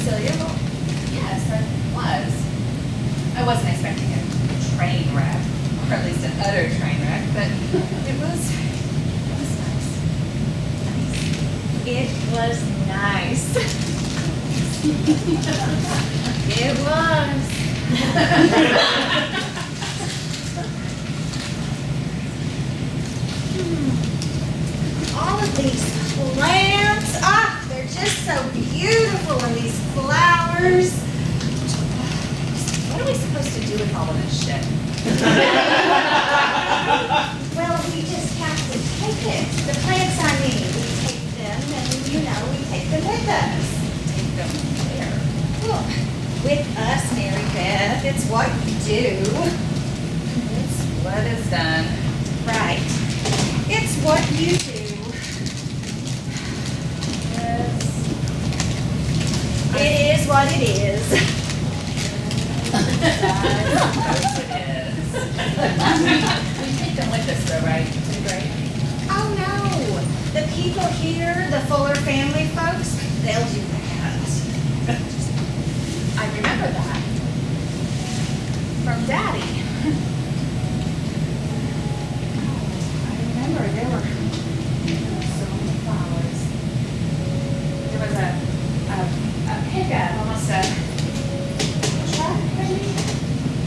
Cecilia? Well, yes, I was. I wasn't expecting a train wreck, or at least an utter train wreck, but it was nice. It was nice. It was. All of these plants, they're just so beautiful, and these flowers. What are we supposed to do with all of this shit? Well, we just have to take it. The plants, I mean, we take them, and we take them with us. Take them where? Well, with us, Mary Beth, it's what we do. It's what is done. Right. It's what you do. It is what it is. I suppose it is. We take them with us though, right? Right? Oh, no. The people here, the Fuller family folks, they'll do that. I remember that. From Daddy. I remember there were so many flowers. There was a pickup, almost a truck maybe?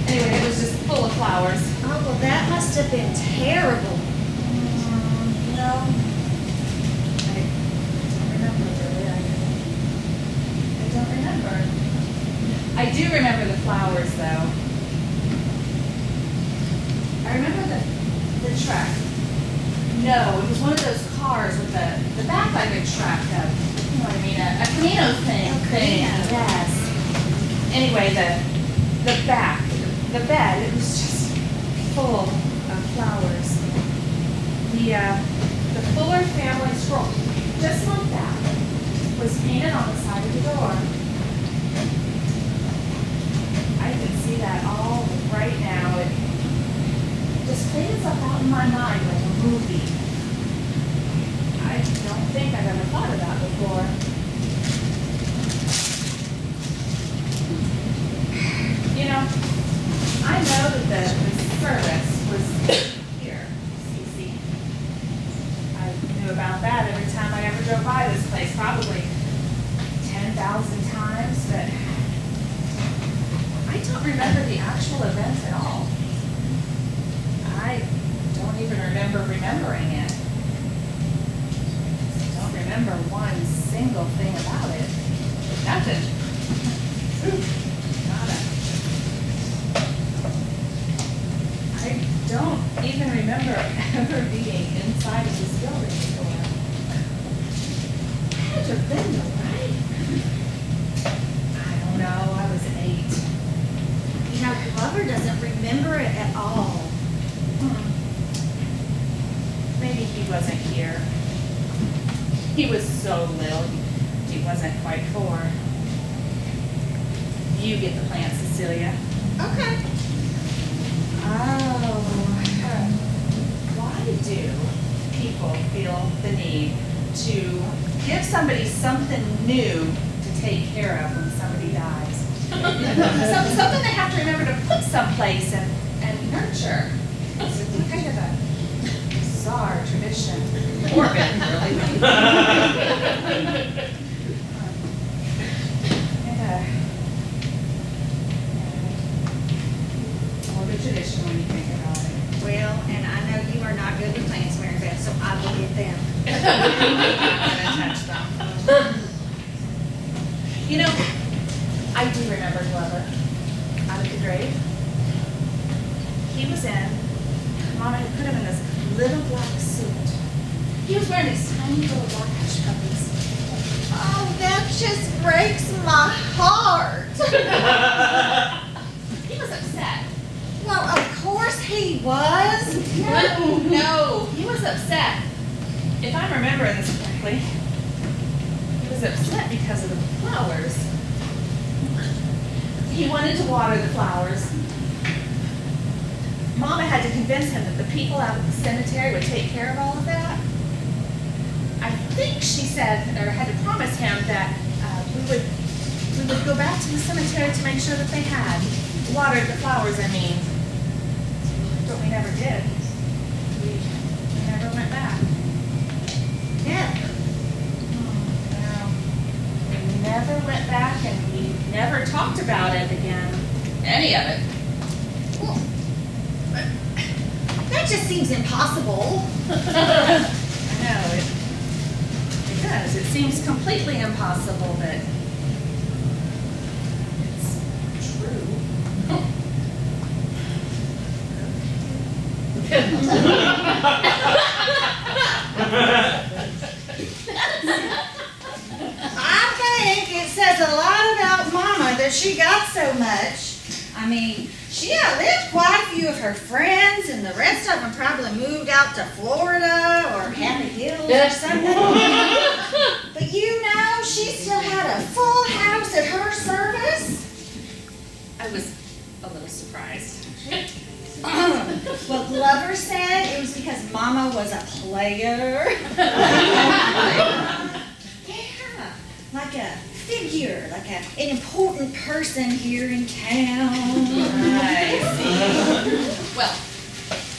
Anyway, it was just full of flowers. Oh, well, that must have been terrible. No. I don't remember really. I don't remember. I do remember the flowers though. I remember the truck. No, it was one of those cars with the back like a truck, you know what I mean, a Camino thing. Camino. Yes. Anyway, the back, the bed, it was just full of flowers. The Fuller family scroll, just like that, was painted on the side of the door. I can see that all right now. It just played itself out in my mind like a movie. I don't think I've ever thought of that before. You know, I know that the service was here, Cece. I knew about that every time I ever drove by this place, probably 10,000 times, but I don't remember the actual event at all. I don't even remember remembering it. I don't remember one single thing about it. Nothing. Nada. I don't even remember ever being inside of this building before. Had to have been though, right? I don't know, I was 8. You know, Glover doesn't remember it at all. Maybe he wasn't here. He was so little, he wasn't quite 4. You get the plant, Cecilia. Okay. Oh. Why do people feel the need to give somebody something new to take care of when somebody dies? Something they have to remember to put someplace and nurture. It's kind of a bizarre tradition. Morbid, really. Morbid tradition when you think about it. Well, and I know you are not good with plants, Mary Beth, so I will get them. I'm not gonna touch them. You know, I do remember Glover out of the grave. He was in, Mama had put him in this little black suit. He was wearing these tiny little black hush puppies. Oh, that just breaks my heart. He was upset. Well, of course he was. No, he was upset. If I'm remembering this correctly, he was upset because of the flowers. He wanted to water the flowers. Mama had to convince him that the people out at the cemetery would take care of all of that. I think she said, or had to promise him that we would would go back to the cemetery to make sure that they had watered the flowers, I mean. But we never did. We never went back. Never. No. We never went back and we never talked about it again. Any of it. Well, that just seems impossible. I know, it does. It seems completely impossible, but it's true. I think it says a lot about Mama that she got so much. I mean, she outlived quite a few of her friends, and the rest of them probably moved out to Florida or Happy Hills or something. But you know, she still had a full house at her service. I was a little surprised. Well, Glover said it was because Mama was a player. Yeah, like a figure, like an important person here in town. I see. Well,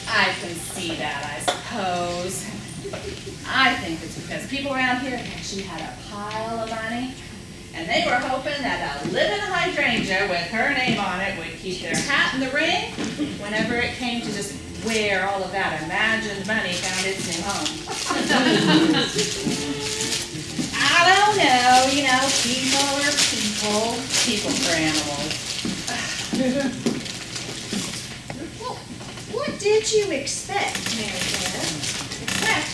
I can see that, I suppose. I think it's because people around here thought she had a pile of money, and they were hoping that a living hydrangea with her name on it would keep their hat in the ring whenever it came to just where all of that imagined money found its new home. I don't know, you know, people are people. People for animals. Well, what did you expect, Mary Beth? Expect?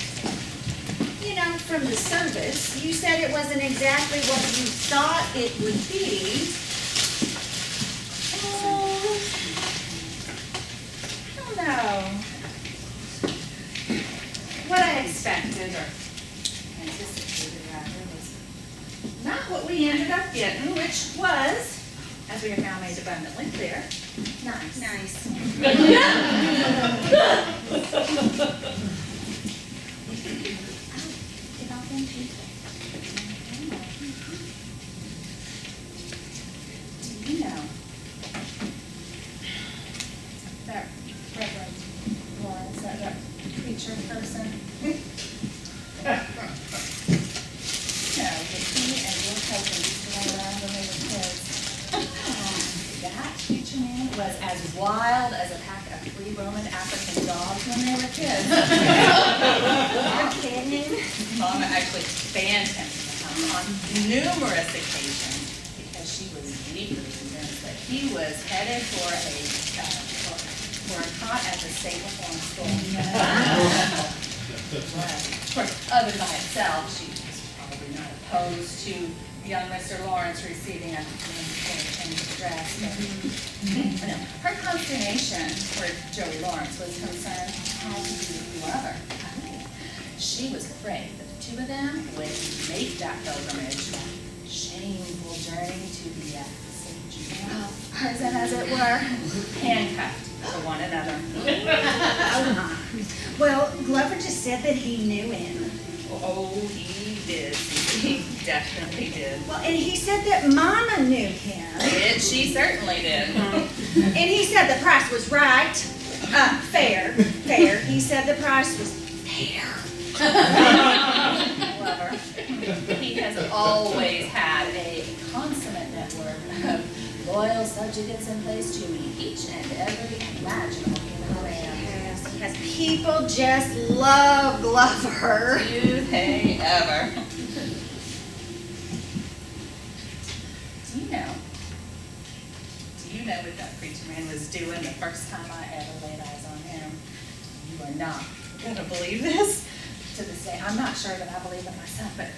You know, from the service, you said it wasn't exactly what you thought it would be. Oh, I don't know. What I expected, or anticipated rather, was not what we ended up getting, which was, as we have now made abundantly clear, nice. Nice. Get off them people. Do you know that Reverend Lawrence, that preacher person? No, that he and your cousin used to run around when they were kids. That preacher man was as wild as a pack of free Roman African dogs when they were kids. You're kidding? Mama actually banned him on numerous occasions because she was deeply convinced that he was headed for a cot at the Stable Farm School. Of course, other by itself, she was probably not opposed to young Mr. Lawrence receiving a change of dress. But, no, her consternation where Joey Lawrence was concerned had to do with Glover. She was afraid that the two of them would make that pilgrimage, that shameful journey to the prison, as it were, handcuffed to one another. Well, Glover just said that he knew him. Oh, he did. He definitely did. Well, and he said that Mama knew him. She certainly did. And he said the price was right. Fair. He said the price was fair. However, he has always had a consummate network of loyal subjugates in place to meet each and every imaginable human demand. Because people just love Glover. Do they ever? Do you know what that preacher man was doing the first time I ever laid eyes on him? You are not gonna believe this. To this day, I'm not sure that I believe it myself, but I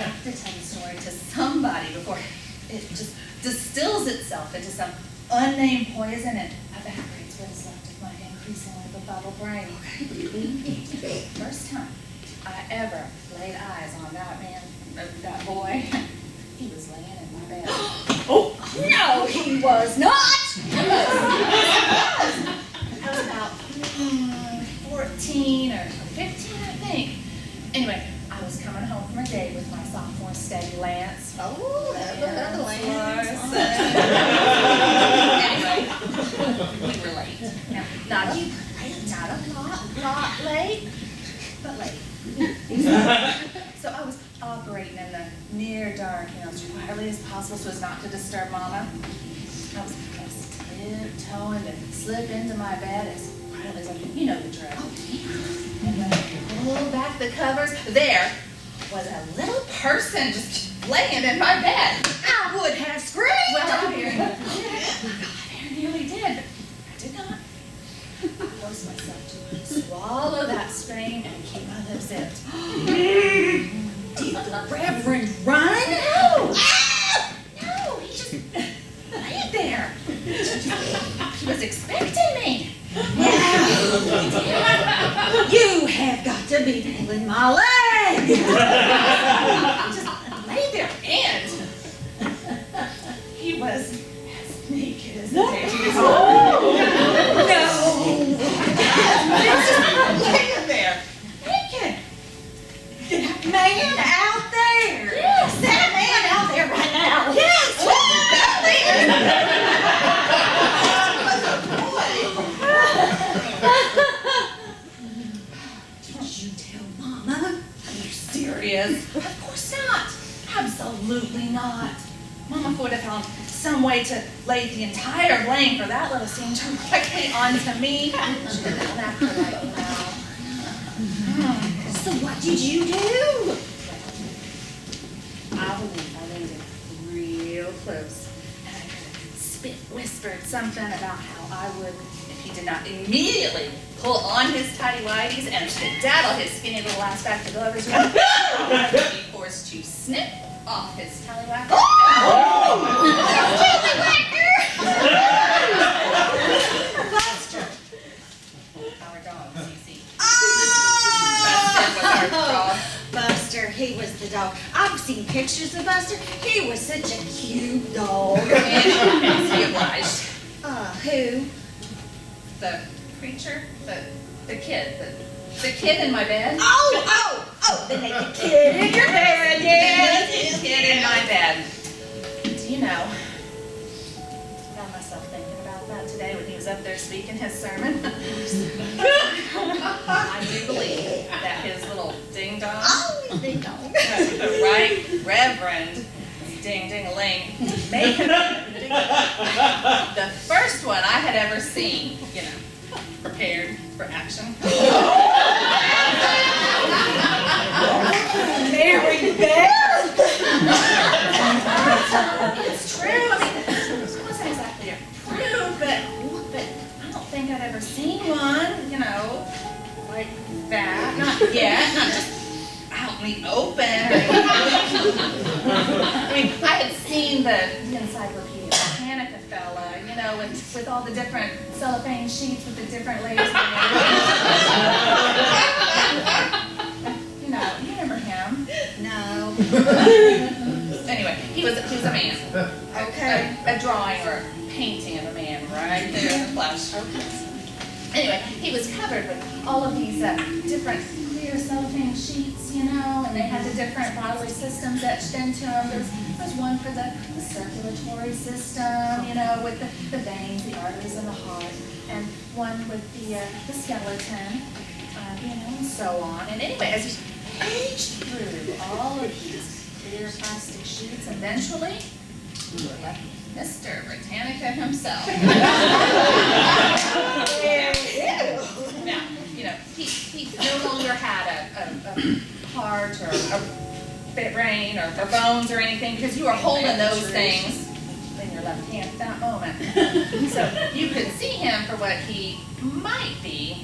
have to tell the story to somebody before it just distills itself into some unnamed poison and evaporates what is left of my increasingly befuddled brain. First time I ever laid eyes on that man, that boy, he was laying in my bed. Oh, no, he was not. I was about 14 or 15, I think. Anyway, I was coming home from a date with my sophomore steady Lance, Oh, another land. Anyway, we were late. Now, not a lot late, but late. So I was operating in the near dark, as quietly as possible so as not to disturb Mama. I was tiptoeing to slip into my bed as quietly as I could. You know the drill. And when I pulled back the covers, there was a little person just laying in my bed. I would have screamed. Well, I nearly did, but I did not. I forced myself to swallow that strain and keep my lips zipped. Did the Reverend run? No! No, he just laid there. He was expecting me. You have got to be pulling my leg. He just laid there, and he was as naked as the day he was born. No. He was just laying there, naked. That man out there. Yes. That man out there right now. Yes, out Did you tell Mama? Are you serious? Of course not. Absolutely not. Mama would have found some way to lay the entire blame for that little scene directly onto me. She did that after right now. So what did you do? I believe I laid it real close. And I kind of whispered something about how I would, if he did not immediately pull on his tighty whities and skedaddle his skinny little ass back to the lover's room, I would be forced to snip off his tallywhacker. Buster. Our dog, Cece. Buster was our dog. Buster, he was the dog. I've seen pictures of Buster. He was such a cute dog. And he obliged. Who? The creature, the kid in my bed. Oh, the naked kid in your bed, yes. The kid in my bed. Do you know, I found myself thinking about that today when he was up there speaking his sermon. I do believe that his little ding-dong, Oh, ding dong. the right Reverend ding-ding-a-ling, made him the first one I had ever seen, prepared for action. Mary Beth. It's true. I mean, it wasn't exactly a proof, but I don't think I'd ever seen one, like that. Not yet. Not just out in the open. I mean, I had seen the Encyclopedia Britannica fella, with all the different cellophane sheets with the different layers. You remember him? No. Anyway, he was a man. Okay. A drawing or a painting of a man right there in the flesh. Anyway, he was covered with all of these different clear cellophane sheets, and they had the different bodily systems etched into them. There was one for the circulatory system, with the veins, the arteries, and the heart, and one with the skeleton, and so on. And anyway, as you paged through all of these clear plastic sheets, eventually, we were left with Mr. Britannica himself. Now, he no longer had a heart or a brain or bones or anything, because you were holding those things in your left hand at that moment. So you could see him for what he might be,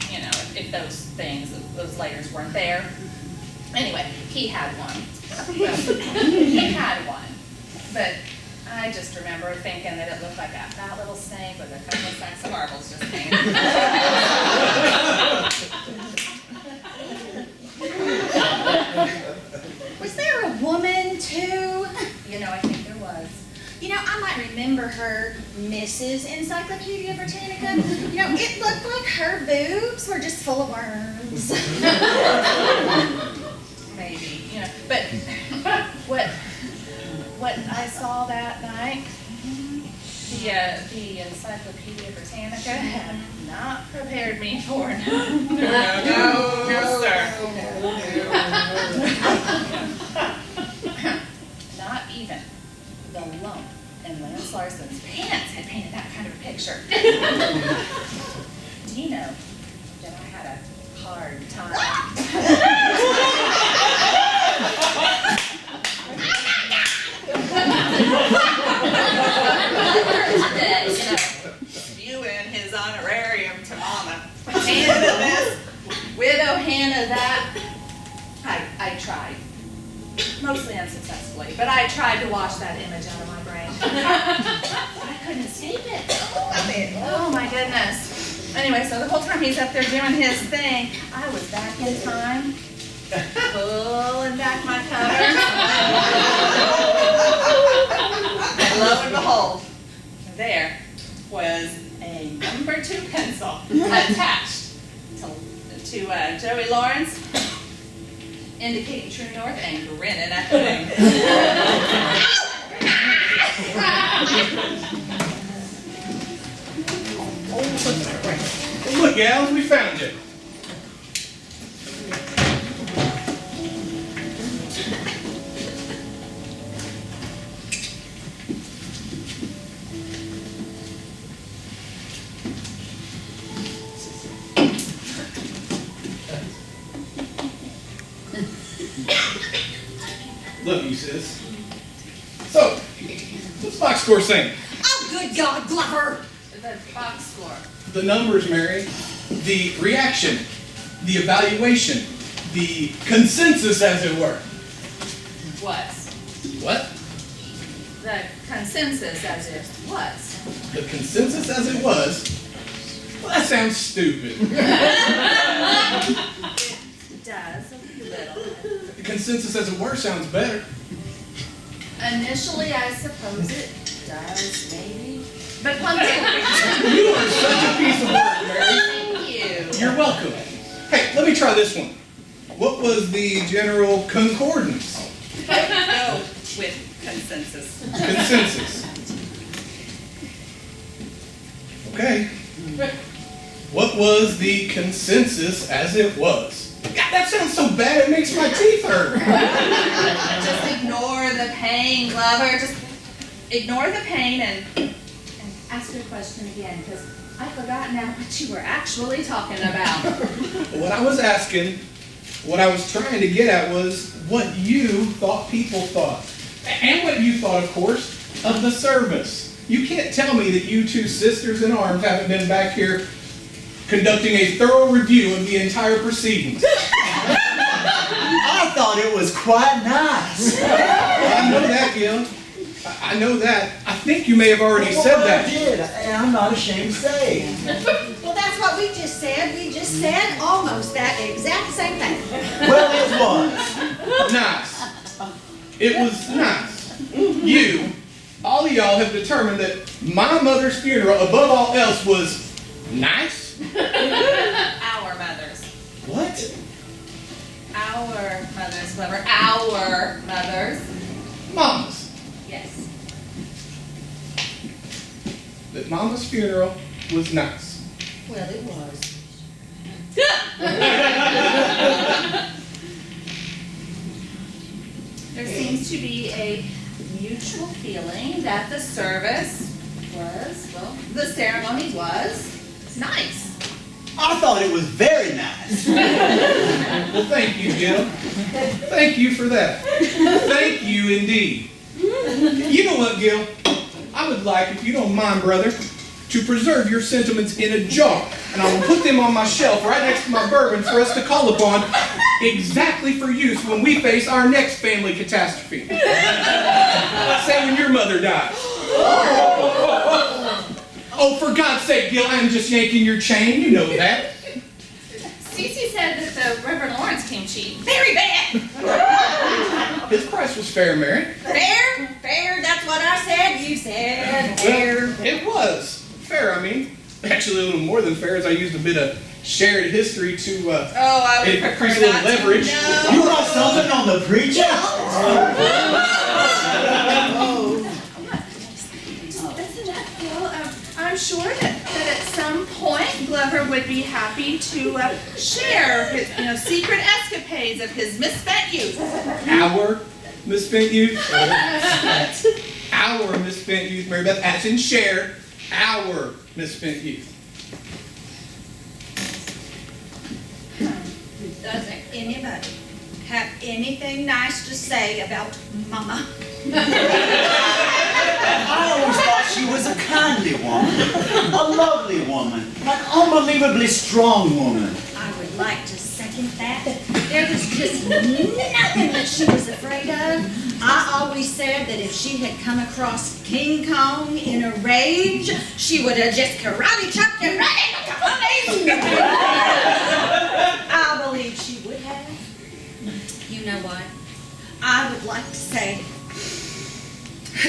if those layers weren't there. Anyway, he had one. But I just remember thinking that it looked like a fat little snake with a couple of sacks of marbles just hanging. Was there a woman too? I think there was. I might remember her, Mrs. Encyclopedia Britannica. It looked like her boobs were just full of worms. Maybe, but what what I saw that night? The Encyclopedia Britannica had not prepared me for no, sir. Not even the lump in Lance Larson's pants had painted that kind of a picture. Do you know that I had a hard spewing his honorarium to Mama. Hannah this, widow Hannah that. I tried. Mostly unsuccessfully, but I tried to wash that image out of my brain. I couldn't escape it. Oh my goodness. Anyway, so the whole time he's up there doing his thing, I was back in time, pulling back my covers. And lo and behold, there was a number 2 pencil attached to Joey Lawrence, indicating true north and grinning at the thing. Look, Al, we found you. Love you, sis. So, what's box score saying? Oh, good God, Glover! The box score. The numbers, Mary. The reaction. The evaluation. The consensus, as it were. Was. What? The consensus as it was. The consensus as it was? Well, that sounds stupid. It does a little. The consensus as it were sounds better. Initially, I suppose it does, maybe. But punctually. You are such a piece of work, Mary. Thank you. You're welcome. Hey, let me try this one. What was the general concordance? Go with consensus. Consensus. Okay. What was the consensus as it was? God, that sounds so bad it makes my teeth hurt. Just ignore the pain, Glover. Just ignore the pain and ask your question again, because I forgot now what you were actually talking about. What I was asking, what I was trying to get at was what you thought people thought. And what you thought, of course, of the service. You can't tell me that you two sisters in arms haven't been back here conducting a thorough review of the entire proceedings. I thought it was quite nice. I know that, Gil. I know that. I think you may have already said I that. did, and I'm not ashamed to say. Well, that's what we just said. We just said almost that exact same thing. Well, it was. Nice. It was nice. You, all of y'all have determined that my mother's funeral, above all else, was nice? Our mothers. What? Our mothers, Glover. Our mothers. Mama's. Yes. That Mama's funeral was nice. Well, it was. There seems to be a mutual feeling that the service was, well, the ceremony was nice. I thought it was very nice. Well, thank you, Gil. Thank you for that. Thank you indeed. You know what, Gil? I would like, if you don't mind, brother, to preserve your sentiments in a jar, and I will put them on my shelf right next to my bourbon for us to call upon exactly for use when we face our next family catastrophe. Say when your mother dies. Oh, for God's sake, Gil, I'm just yanking your chain. You know that. Cece said that the Reverend Lawrence came cheap. Very bad. His price was fair, Mary. Fair? Fair, that's what I said. You said fair. Well, it was fair, I mean. Actually, a little more than fair, as I used a bit of shared history to I would increase a prefer little not to leverage. know. You got something on the preacher? be happy to share his, secret escapades of his misspent youth. Our misspent youth? Our misspent youth, Mary Beth, as in share our misspent youth. Doesn't anybody have anything nice to say about Mama? I always thought she was a kindly woman, a lovely woman, an unbelievably strong woman. I would like to second that. There was just nothing that she was afraid of. I always said that if she had come across King Kong in a rage, she would have just karate chopped him right in the face. I believe she would have. You know what? I would like to say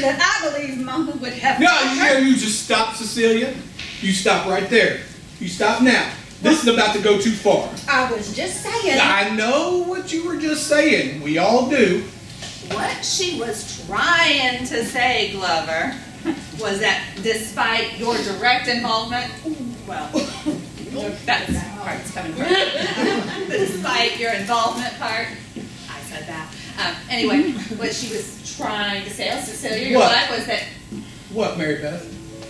that I believe Mama would have. No, you just stop, Cecilia. You stop right there. You stop now. This is about to go too far. I was just saying. I know what you were just saying. We all do. What she was trying to say, Glover, was that despite your direct involvement, well, that's the part's coming first. Despite your involvement part, I said that. Anyway, what she was trying to say, Cecilia, your What? wife, was that What, Mary Beth?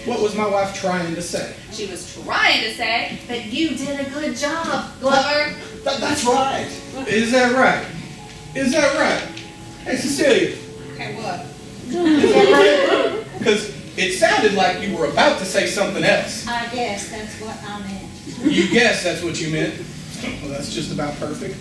What was my wife trying to say? she was trying to say that you did a good job, Glover. That's right. Is that right? Is that right? Hey, Cecilia. Okay, what? Is that right? Because it sounded like you were about to say something else. I guess that's what I meant. You guess that's what you meant. Well, that's just about perfect.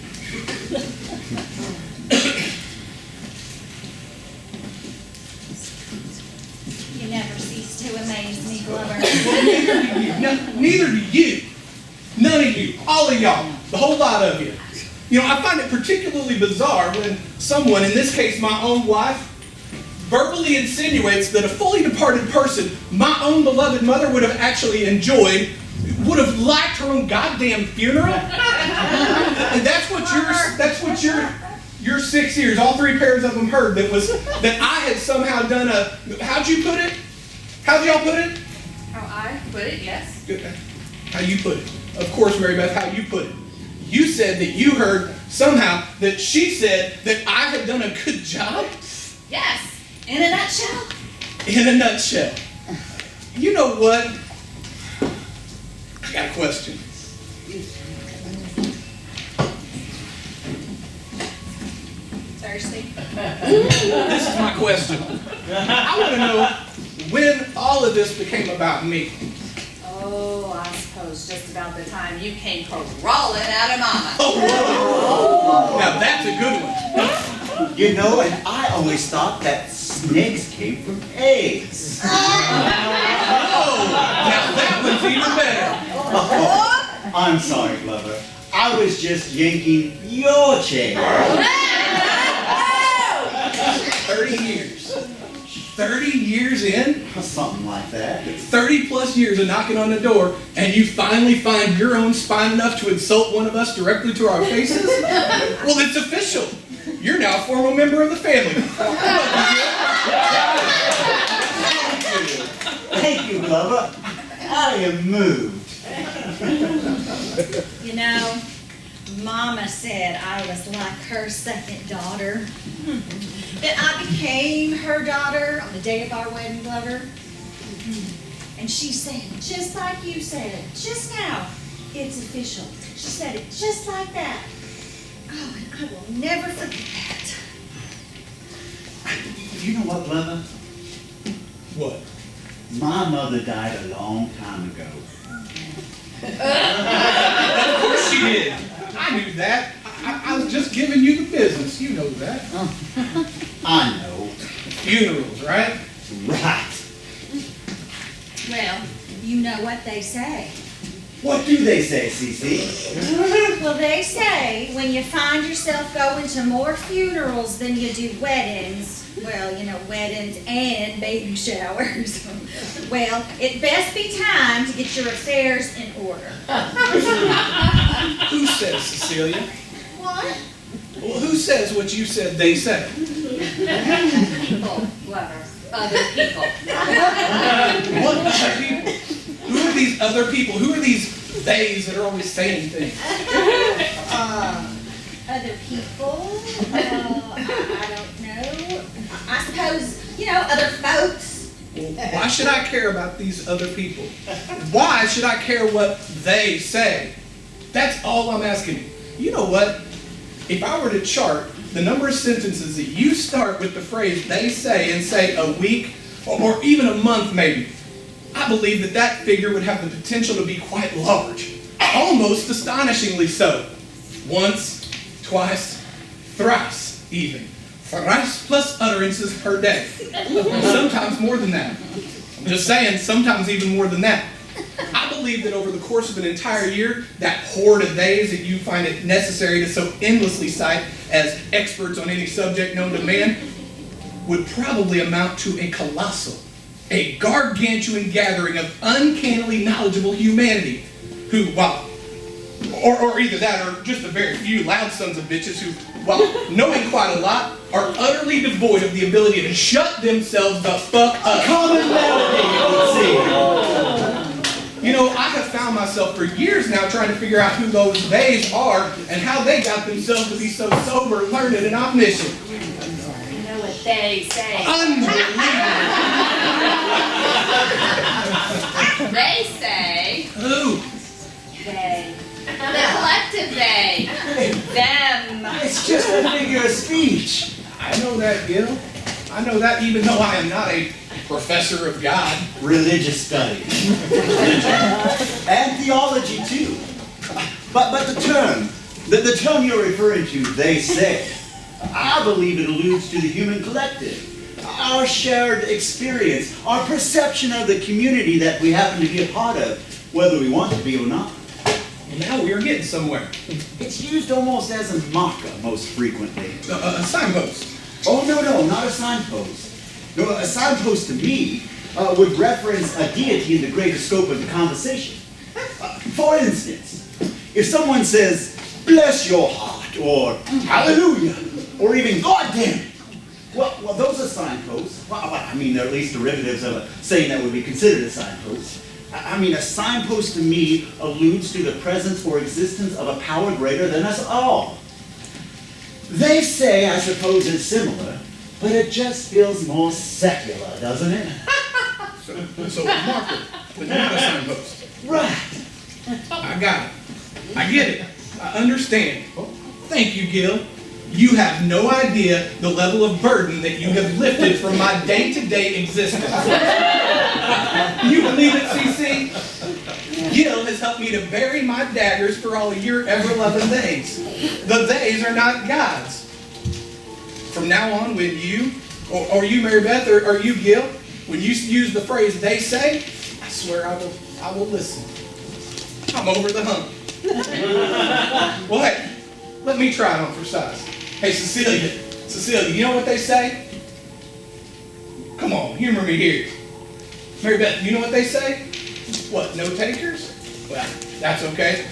You never cease to amaze me, Glover. Well, neither do you. No, neither do you. None of you. All of y'all. The whole lot of you. You know, I find it particularly bizarre when someone, in this case my own wife, verbally insinuates that a fully departed person, my own beloved mother, would have actually enjoyed, would have liked her own goddamn funeral. And that's what your 6 ears, all three pairs of them heard, that I had somehow done how'd you put it? How'd y'all put it? How I put it, yes. How you put it. Of course, Mary Beth, how you put it. You said that you heard somehow that she said that I had done a good job? Yes. In a nutshell. In a nutshell. You know what? I got a question. Thirsty? This is my question. I want to know when all of this became about me. Oh, I suppose just about the time you came crawling out of Mama. Oh, now that's a good one. You know, and I always thought that snakes came from eggs. Oh, now that one's even better. Oh, I'm sorry, Glover. I was just yanking your chair. 30 years. 30 years in? Something like that. 30 plus years of knocking on the door, and you finally find your own spine enough to insult one of us directly to our faces? Well, it's official. You're now a formal member of the family. Thank you, Glover. I am moved. You know, Mama said I was like her second daughter. That I became her daughter on the day of our wedding, Glover. And she said, just like you said, just now, it's official. She said it just like that. Oh, and I will never forget that. You know what, Glover? What? My mother died a long time ago. Of course she did. I knew that. I was just giving you the business. You know that. I know. Funerals, right? Right. Well, you know what they say. What do they say, Cece? Well, they say when you find yourself going to more funerals than you do weddings, well, you know, weddings and baby showers, well, it best be time to get your affairs in order. Who says, Cecilia? What? Well, who says what you said they say? People, Glover. Other people. What other people? Who are these other people? Who are these theys that are always saying things? Other people, I don't know. I suppose, other folks. Well, why should I care about these other people? Why should I care what they say? That's all I'm asking you. You know what? If I were to chart the number of sentences that you start with the phrase they say and say a week or even a month maybe, I believe that that figure would have the potential to be quite large. Almost astonishingly so. Once, twice, thrice even. Thrice plus utterances per day. Sometimes more than that. I'm just saying, sometimes even more than that. I believe that over the course of an entire year, that horde of days that you find it necessary to so endlessly cite as experts on any subject known to man would probably amount to a colossal, a gargantuan gathering of uncannily knowledgeable humanity who, or either that or just a very few loud sons of bitches who, while knowing quite a lot, are utterly devoid of the ability to shut themselves the fuck up. Common melody, you would see. You know, I have found myself for years now trying to figure out who those theys are and how they got themselves to be so sober, learned, and omniscient. You know what they say. Unbelievable. They say, Who? they. The collective they. Them. It's just a figure of speech. I know that, Gil. I know that even though I am not a professor of God. Religious studies. And theology too. But the term you're referring to, they say, I believe it alludes to the human collective. Our shared experience, our perception of the community that we happen to be a part of, whether we want to be or not. Now we are getting somewhere. It's used almost as a marker most frequently. A signpost. Oh, no, not a signpost. No, a signpost to me would reference a deity in the greater scope of the conversation. For instance, if someone says, bless your heart, or hallelujah, or even God damn it, well, those are signposts. Well, I mean, they're at least derivatives of a saying that would be considered a signpost. I mean, a signpost to me alludes to the presence or existence of a power greater than us all. They say, I suppose, is similar, but it just feels more secular, doesn't it? So a marker, but not a signpost. Right. I got it. I get it. I understand. Thank you, Gil. You have no idea the level of burden that you have lifted from my day-to-day existence. You believe it, CC? Gil has helped me to bury my daggers for all your ever-loving days. The theys are not gods. From now on, when you, or you, Mary Beth, or you, Gil, when you use the phrase they say, I swear I will listen. I'm over the hump. Well, hey, let me try it on for size. Hey, Cecilia, you know what they say? Come on, humor me here. Mary Beth, you know what they say? What, no takers? Well, that's okay.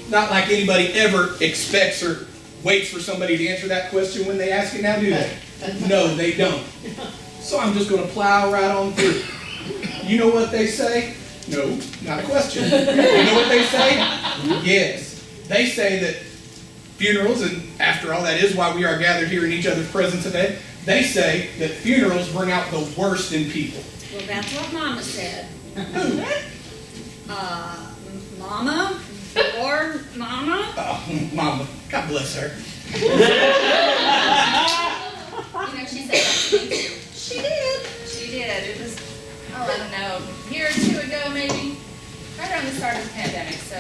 Not like anybody ever expects or waits for somebody to answer that question when they ask it now, do they? No, they don't. So I'm just going to plow right on through. You know what they say? No, not a question. You know what they say? Yes. They say that funerals, and after all, that is why we are gathered here in each other's presence today, they say that funerals bring out the worst in people. Well, that's what Mama said. Who? Mama? Or Mama? Oh, Mama. God bless her. You know, she said that to me too. She did. She did. It was, I don't know, a year or two ago maybe. Right around the start of the pandemic, so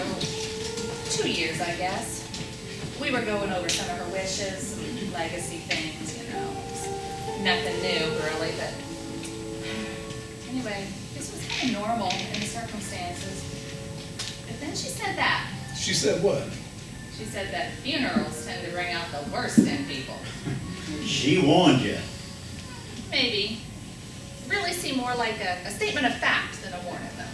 2 years, I guess. We were going over some of her wishes, some legacy things, you know. Nothing new, really, but anyway, this was kind of normal in the circumstances. But then she said that. She said what? She said that funerals tend to bring out the worst in people. She warned you. Maybe. Really seemed more like a statement of fact than a warning, though.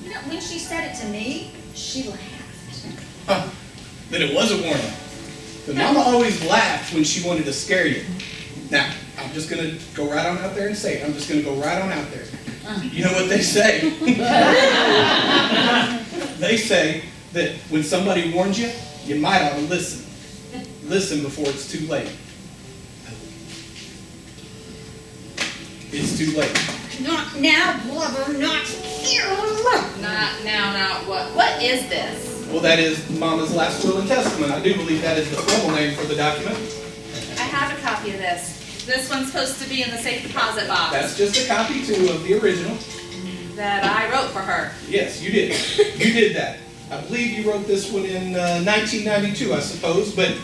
You know, when she said it to me, she laughed. Huh. Then it was a warning. But Mama always laughed when she wanted to scare you. Now, I'm just going to go right on out there and say it. I'm just going to go right on out there. You know what they say? They say that when somebody warns you, you might ought to listen. Listen before it's too late. It's too late. Not now, Blubber, not here. What is this? Well, that is Mama's last will and testament. I do believe that is the formal name for the document. I have a copy of this. This one's supposed to be in the safe deposit box That's just a copy, too, of the original. that I wrote for her. Yes, you did. You did that. I believe you wrote this one in 1992, I suppose, but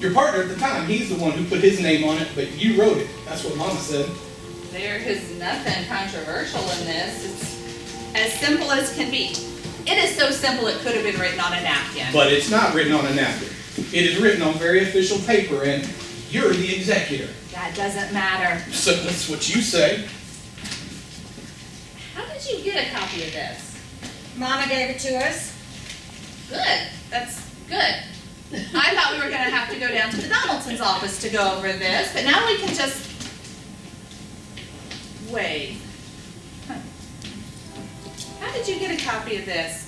your partner at the time, he's the one who put his name on it, but you wrote it. That's what Mama said. There is nothing controversial in this. It's as simple as can be. It is so simple it could have been written on a napkin. But it's not written on a napkin. It is written on very official paper, and you're the executor. That doesn't matter. So that's what you say. How did you get a copy of this? Mama gave it to us. Good. That's good. I thought we were going to have to go down to the Donaldson's office to go over this, but now we can just wait. Huh. How did you get a copy of this?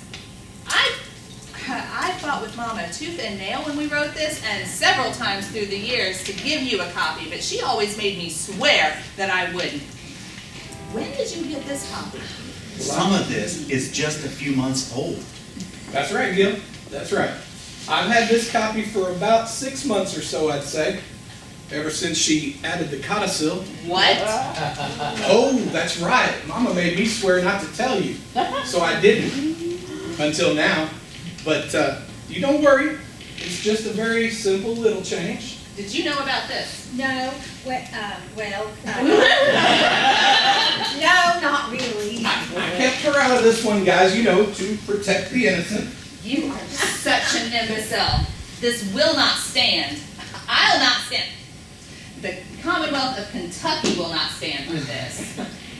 I fought with Mama tooth and nail when we wrote this, and several times through the years to give you a copy, but she always made me swear that I wouldn't. When did you get this copy? Some of this is just a few months old. That's right, Gil. That's right. I've had this copy for about 6 months or so, I'd say. Ever since she added the codicil. What? Oh, that's right. Mama made me swear not to tell you. So I didn't. Until now. But you don't worry. It's just a very simple little change. Did you know about this? No, no, not really. I kept her out of this one, guys, you know, to protect the innocent. You are such an imbecile. This will not stand. I'll not stand. The Commonwealth of Kentucky will not stand for this.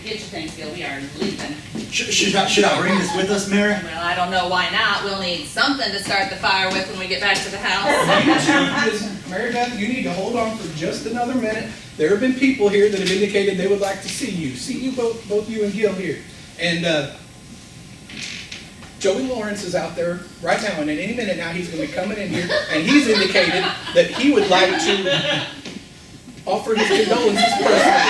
Get your things, Gil. We are leaving. Should I bring this with us, Mary? Well, I don't know why not. We'll need something to start the fire with when we get back to the house. You two, listen, Mary Beth, you need to hold on for just another minute. There have been people here that have indicated they would like to see you both you and Gil here. And Joey Lawrence is out there right now, and in any minute now he's going to be coming in here, and he's indicated that he would like to offer his condolences personally.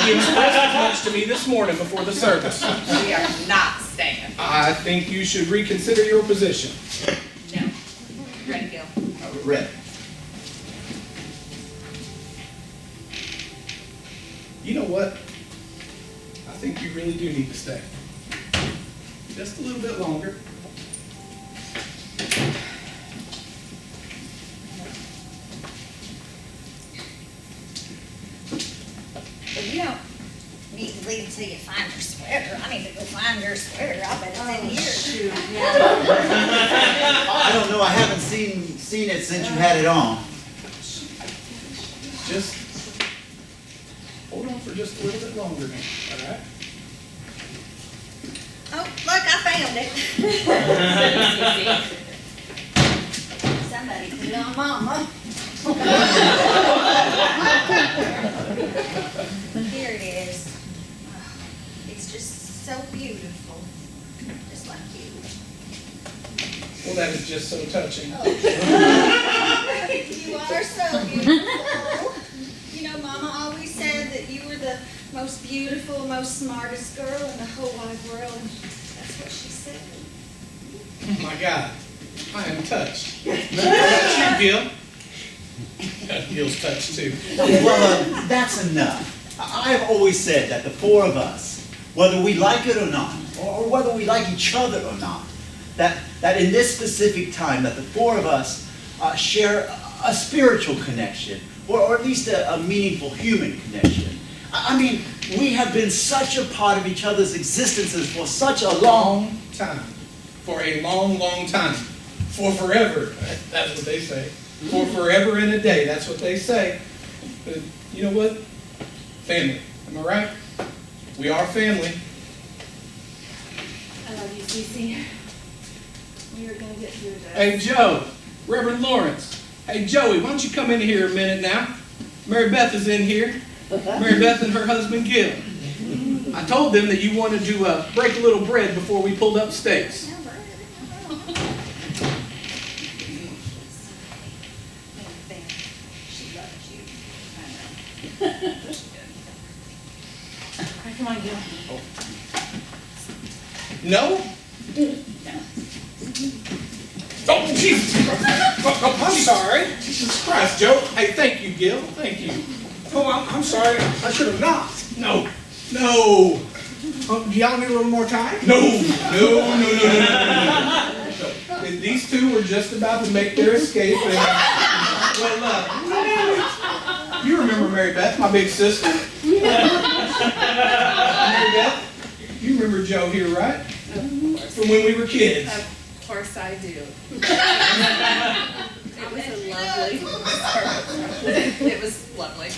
He expressed as much to me this morning before the service. We are not staying. I think you should reconsider your position. No. Ready, Gil? Red. You know what? I think you really do need to stay. Just a little bit longer. But you don't need to leave until you find your sweater. I need to go find your sweater. I bet it's in here. I don't know. I haven't seen it since you had it on. Just hold on for just a little bit longer now, all right? Oh, look, I found it. Somebody put it on Mama. Here it is. Oh, it's just so beautiful. Just like you. Well, that is just so touching. You are so beautiful. You know, Mama always said that you were the most beautiful, most smartest girl in the whole wide world. And that's what she said. Oh my God, I am touched. That's you, Gil. Gil's touched too. Well, that's enough. I have always said that the four of us, whether we like it or not, or whether we like each other or not, that in this specific time, that the four of us share a spiritual connection, or at least a meaningful human connection. I mean, we have been such a part of each other's existences for such a long time. For a long, long time. For forever. That's what they say. For forever and a day. That's what they say. But you know what? Family. Am I right? We are family. I love you, Cece. We are going to get through this. Hey, Joe. Reverend Lawrence. Hey, Joey, why don't you come in here a minute now? Mary Beth is in here. Mary Beth and her husband, Gil. I told them that you wanted to break a little bread before we pulled up stakes. She loves you. I know. Come on, Gil. No? Oh, Jesus! I'm sorry. Jesus Christ, Joe. Hey, thank you, Gil. Thank you. Oh, I'm sorry. I should have knocked. No. No. Oh, do y'all need a little more time? No. No. And these two were just about to make their escape. And, well, you remember Mary Beth, my big sister? Mary Beth, you remember Joe here, right? From when we were kids. Of course I do. It was a lovely. It was lovely.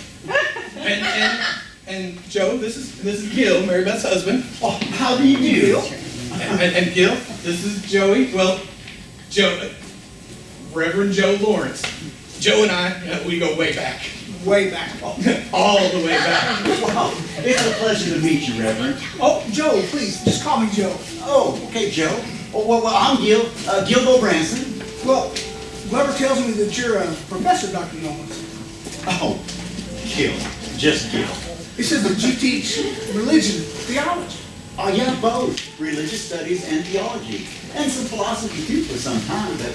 And Joe, this is Gil, Mary Beth's husband. Oh, how do you do? And Gil, this is Joey. Well, Joe, Reverend Joe Lawrence. Joe and I, we go way back. Way back. All the way back. Wow, it's a pleasure to meet you, Reverend. Oh, Joe, please, just call me Joe. Oh, okay, Joe. Oh, well, I'm Gil, Gilbo Branson. Well, Glover tells me that you're a professor, Dr. Nolan. Oh, Gil, just Gil. He says that you teach religion, theology. Oh, yeah, both. Religious studies and theology. And some philosophy, too, for some time. But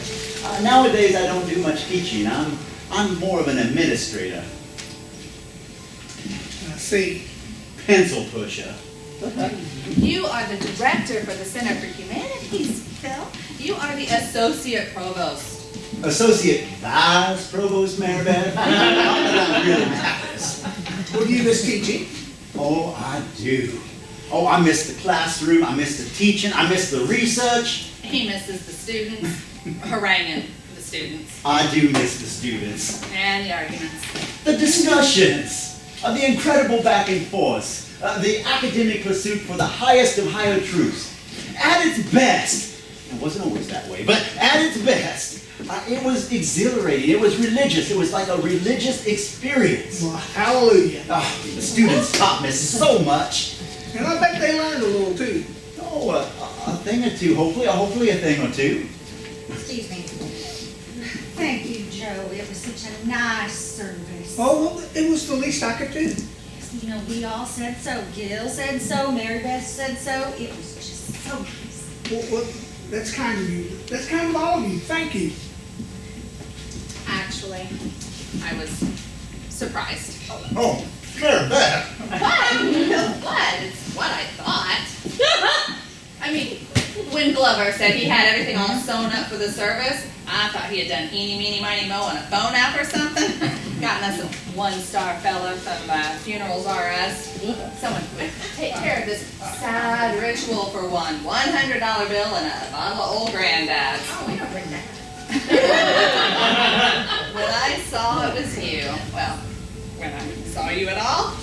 nowadays, I don't do much teaching. I'm more of an administrator. I see. Pencil pusher. You are the director for the Center for Humanities, Phil. You are the associate provost. Associate Vice Provost Maribeth. That really matters. Well, do you miss teaching? Oh, I do. Oh, I miss the classroom. I miss the teaching. I miss the research. He misses the students, haranguing the students, I do miss the students. and the arguments. The discussions. The incredible back and forth. The academic pursuit for the highest of higher truths. At its best, it wasn't always that way, but at its best, it was exhilarating. It was religious. It was like a religious experience. Well, hallelujah. The students taught me so much. And I bet they learned a little, too. Oh, a thing or two, hopefully a thing or two. Excuse me. Thank you, Joe. It was such a nice service. Oh, well, it was the least I could do. You know, we all said so. Gil said so. Mary Beth said so. It was just so nice. Well, that's kind of you. That's kind of all of you. Thank you. Actually, I was surprised. Oh, Mary Beth. What? It's what I thought. I mean, when Glover said he had everything all sewn up for the service, I thought he had done eeny, meeny, miny, mo on a phone app or something. Gotten us a one-star fella from Funerals R Us. Someone would take care of this sad ritual for one $100 bill and a bottle of Old Granddad's. Oh, we don't bring that. When I saw it was you, well, when I saw you at all,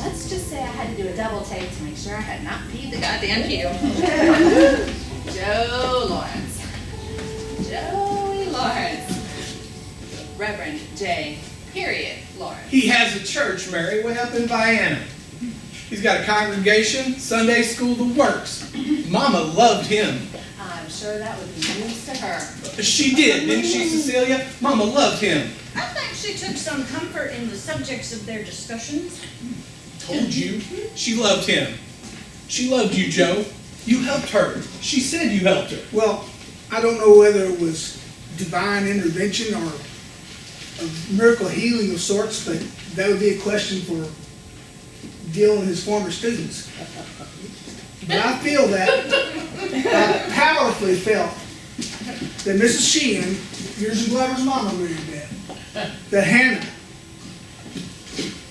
let's just say I had to do a double take to make sure I had not peed the goddamn pew. Joe Lawrence. Joey Lawrence. Reverend J. Period Lawrence. He has a church, Mary, way up in Vienna. He's got a congregation, Sunday school, the works. Mama loved him. I'm sure that would be news to her. She did, didn't she, Cecilia? Mama loved him. I think she took some comfort in the subjects of their discussions. Told you. She loved him. She loved you, Joe. You helped her. She said you helped her. Well, I don't know whether it was divine intervention or a miracle healing of sorts, but that would be a question for Gil and his former students. But I feel that, I powerfully felt that Mrs. Sheehan, yours and Glover's mama, Mary Beth, that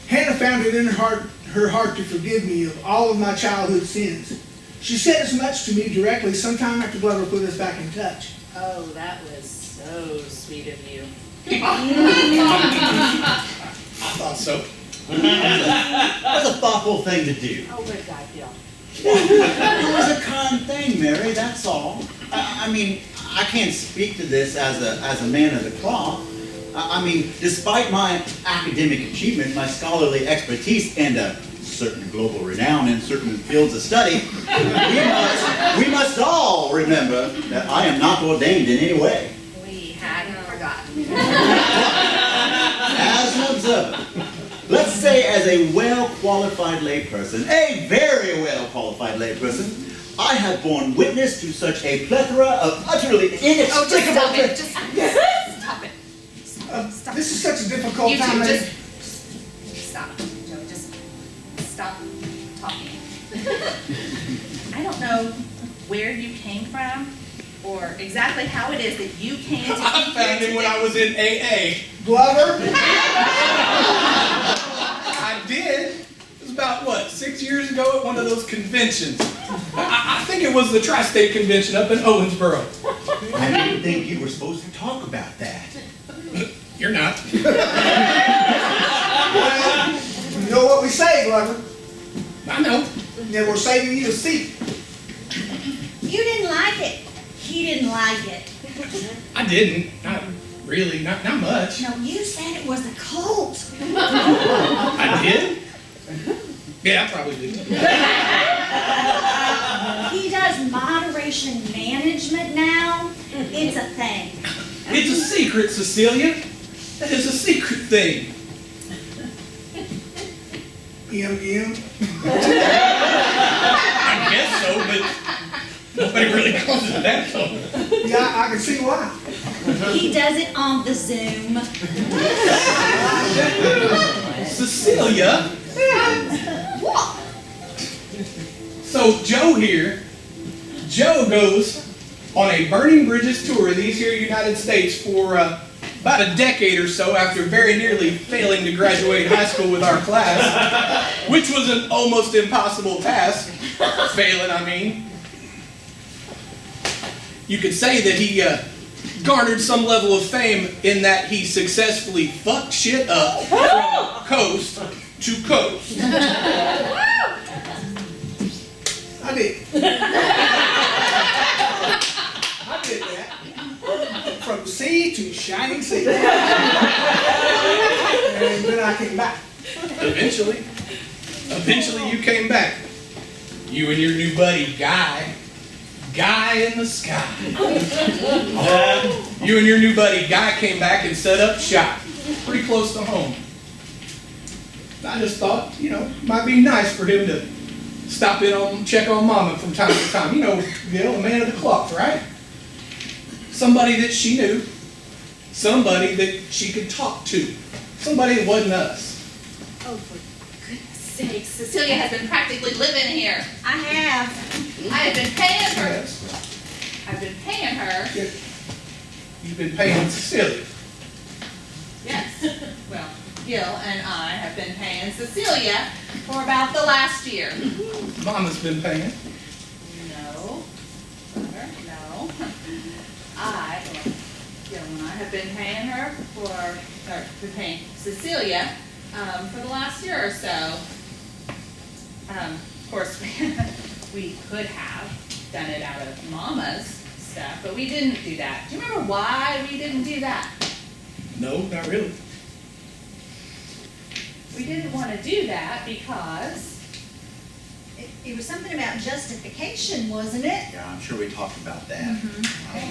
Hannah found it in her heart to forgive me of all of my childhood sins. She said as much to me directly sometime after Glover put us back in touch. Oh, that was so sweet of you. I thought so. That's a thoughtful thing to do. Oh, good guy, Gil. It was a kind thing, Mary, that's all. I mean, I can't speak to this as a man of the cloth. I mean, despite my academic achievement, my scholarly expertise, and a certain global renown in certain fields of study, we must all remember that I am not ordained in any way. We hadn't forgotten. As an observer, let's say as a well-qualified layperson, a very well-qualified layperson, I have borne witness to such a plethora of utterly inexplicable Stop it, things. just stop it. This is such a difficult You time. two, just stop, Joe, just stop talking. I don't know where you came from or exactly how it is that you came to be I found here him when I was in AA. Glover, I did. It was about, what, 6 years ago at one of those conventions. I think it was the Tri-State Convention up in Owensboro. I didn't think you were supposed to talk about that. You're not. well, you know what we say, Glover. I know. Then we're saving you a seat. You didn't like it. He didn't like it. I didn't. Not really. Not much. No, you said it was a cult. I did? Yeah, I probably did. He does moderation management now. It's a thing. It's a secret, Cecilia. That is a secret thing. I guess so, but nobody really calls it that, though. Yeah, I can see why. He does it on the Zoom. Cecilia? What? So Joe here, Joe goes on a Burning Bridges tour of these here United States for about a decade or so after very nearly failing to graduate high school with our class, which was an almost impossible task. Failing, I mean. You could say that he garnered some level of fame in that he successfully fucked shit up from coast to coast. I did. I did that. From sea to shining sea. And then I came back. Eventually you came back. You and your new buddy, Guy in the sky. You and your new buddy, Guy, came back and set up shop pretty close to home. I just thought, might be nice for him to stop in on, check on Mama from time to time. A man of the cloth, right? Somebody that she knew. Somebody that she could talk to. Somebody that wasn't us. Oh, for goodness sakes, Cecilia has been practically living here. I have. I have been paying her. Yes. I've been paying her. You've been paying Cecilia. Yes. Well, Gil and I have been paying Cecilia for about the last year. Mama's been paying. No. No. Gil and I have been paying her been paying Cecilia for the last year or so. Of course, we could have done it out of Mama's stuff, but we didn't do that. Do you remember why we didn't do that? No, not really. We didn't want to do that because It was something about justification, wasn't it? Yeah, I'm sure we talked about that.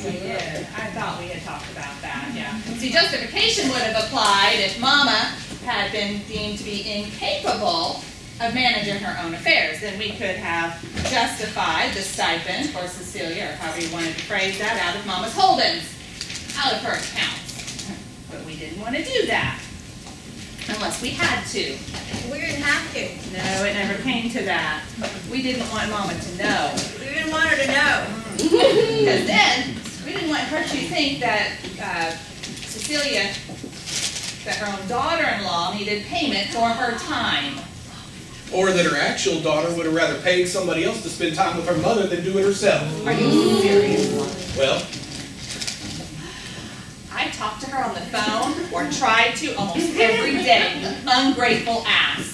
we did. I thought we had talked about that, yeah. See, justification would have applied if Mama had been deemed to be incapable of managing her own affairs. Then we could have justified the stipend for Cecilia, or however you wanted to phrase that, out of Mama's holdings, out of her accounts. But we didn't want to do that, unless we had to. We didn't have to. No, it never came to that. We didn't want Mama to know. We didn't want her to know. Because then, we didn't want her to think that Cecilia, that her own daughter-in-law needed payment for her time. Or that her actual daughter would have rather paid somebody else to spend time with her mother than do it herself. Are you serious? Well, I talked to her on the phone, or tried to, almost every day, you ungrateful ass.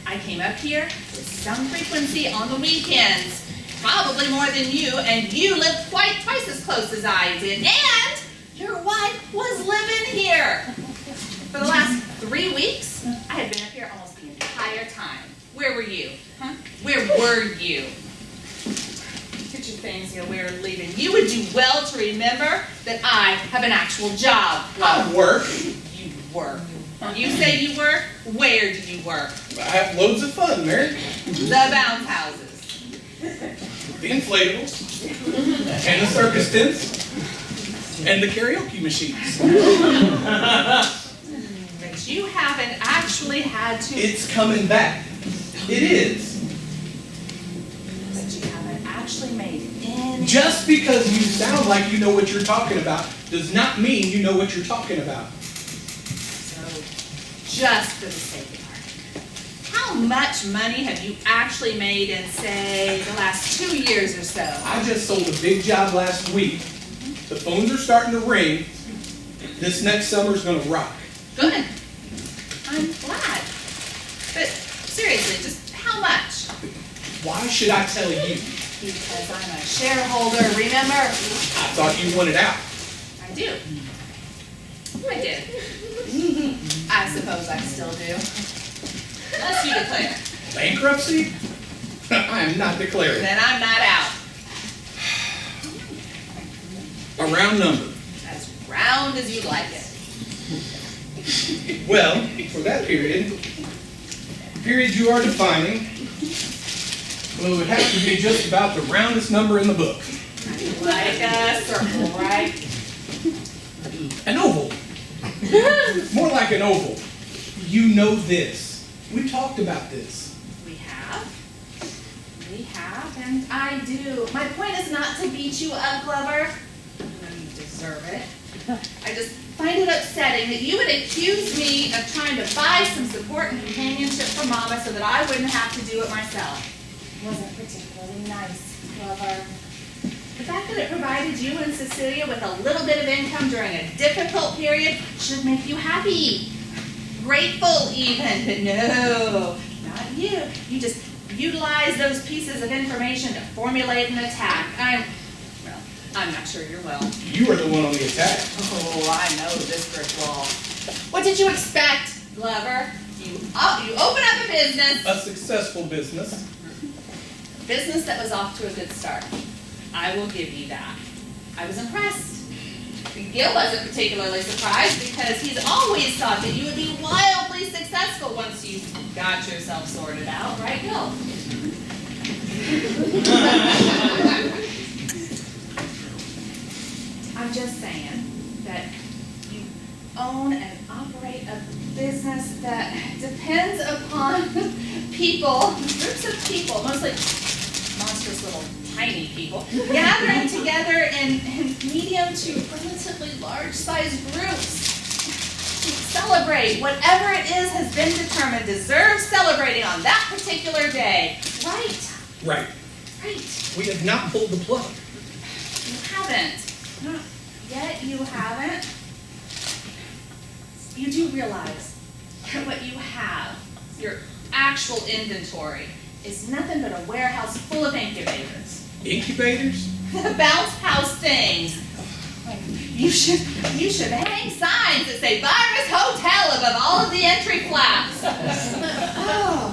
I came up here with some frequency on the weekends, probably more than you, and you lived twice as close as I did, and your wife was living here. For the last 3 weeks, I had been up here almost the entire entire time. Where were you? Huh? Where were you? Get your things here, we're leaving. You would do well to remember that I have an actual job. I work. You work. You say you work? Where do you work? I have loads of fun, Mary. The bounce houses. The inflatables. And the circus tents. And the karaoke machines. But you haven't actually had to. It's coming back. It is. But you haven't actually made any. Just because you sound like you know what you're talking about does not mean you know what you're talking about. So, just for the sake of argument, how much money have you actually made in, say, the last 2 years or so? I just sold a big job last week. The phones are starting to ring. This next summer's gonna rock. Good. I'm glad. But seriously, just how much? Why should I tell you? Because I'm a shareholder, remember? I thought you wanted out. I do. I did. I suppose I still do. Unless you declare. Bankruptcy? I am not declaring. Then I'm not out. A round number. As round as you like it. Well, for that period you are defining, well, it would have to be just about the roundest number in the book. Like a circle, right? An oval. More like an oval. You know this. We talked about this. We have, and I do. My point is not to beat you up, Glover. I know you deserve it. I just find it upsetting that you would accuse me of trying to buy some support and companionship for Mama so that I wouldn't have to do it myself. It wasn't particularly nice, Glover. The fact that it provided you and Cecilia with a little bit of income during a difficult period should make you happy. Grateful even, but no, not you. You just utilize those pieces of information to formulate an attack. I'm not sure you're well. You are the one on the attack. Oh, I know this brick wall. What did you expect, Glover? You open up a business. A successful business. A business that was off to a good start. I will give you that. I was impressed. Gil wasn't particularly surprised because he's always thought that you would be wildly successful once you got yourself sorted out, right, Gil? I'm just saying that you own and operate a business that depends upon people, groups of people, mostly monstrous little tiny people, gathering together in medium to relatively large-sized groups to celebrate whatever it is has been determined deserves celebrating on that particular day. Right. Right. Right. We have not pulled the plug. You haven't. Not yet, you haven't. You do realize that what you have, your actual inventory, is nothing but a warehouse full of incubators. Incubators? The bounce house things. You should hang signs that say Virus Hotel above all of the entry flaps. Oh.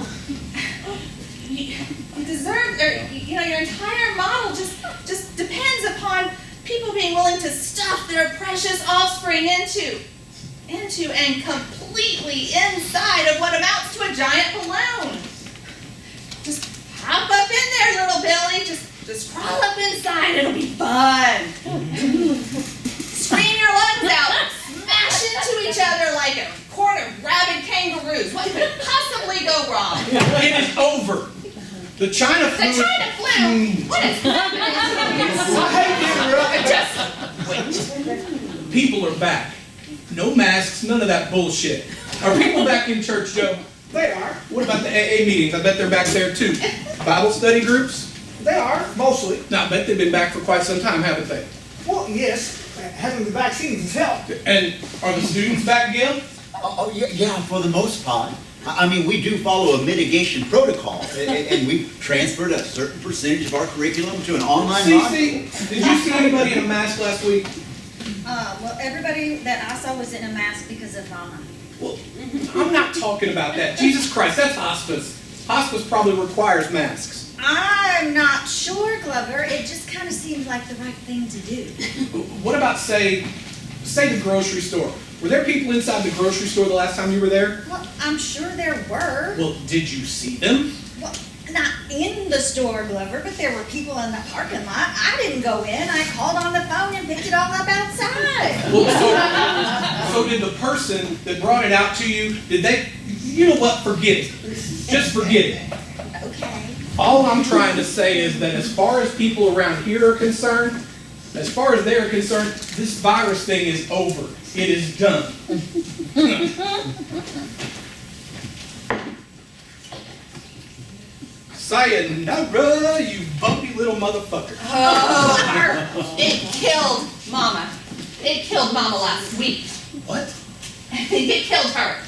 You deserve, your entire model just depends upon people being willing to stuff their precious offspring into and completely inside of what amounts to a giant balloon. Just hop up in there, little Billy. Just crawl up inside. It'll be fun. Scream your lungs out. Smash into each other like a horde of rabid kangaroos. What could possibly go wrong? It is over. The China flu. The China flu? What is happening? Just wait. People are back. No masks, none of that bullshit. Are people back in church, Joe? They are. What about the AA meetings? I bet they're back there too. Bible study groups? They are, mostly. No, I bet they've been back for quite some time, haven't they? Well, yes, having the vaccines has helped. And are the students back, Gil? Oh, yeah, for the most part. I mean, we do follow a mitigation protocol, and we've transferred a certain percentage of our curriculum to an online module. Cece, did you see anybody in a mask last week? Well, everybody that I saw was in a mask because of Mama. Well, I'm not talking about that. Jesus Christ, that's hospice. Hospice probably requires masks. I'm not sure, Glover. It just kind of seemed like the right thing to do. What about, say the grocery store? Were there people inside the grocery store the last time you were there? Well, I'm sure there were. Well, did you see them? Well, not in the store, Glover, but there were people in the parking lot. I didn't go in. I called on the phone and picked it all up outside. Well, so did the person that brought it out to you, did they, you know what, forget it. Just forget it. Okay. All I'm trying to say is that as far as people around here are concerned, as far as they're concerned, this virus thing is over. It is done. Sayonara, you bumpy little motherfucker. Oh, it killed Mama. It killed Mama last week. What? It killed her.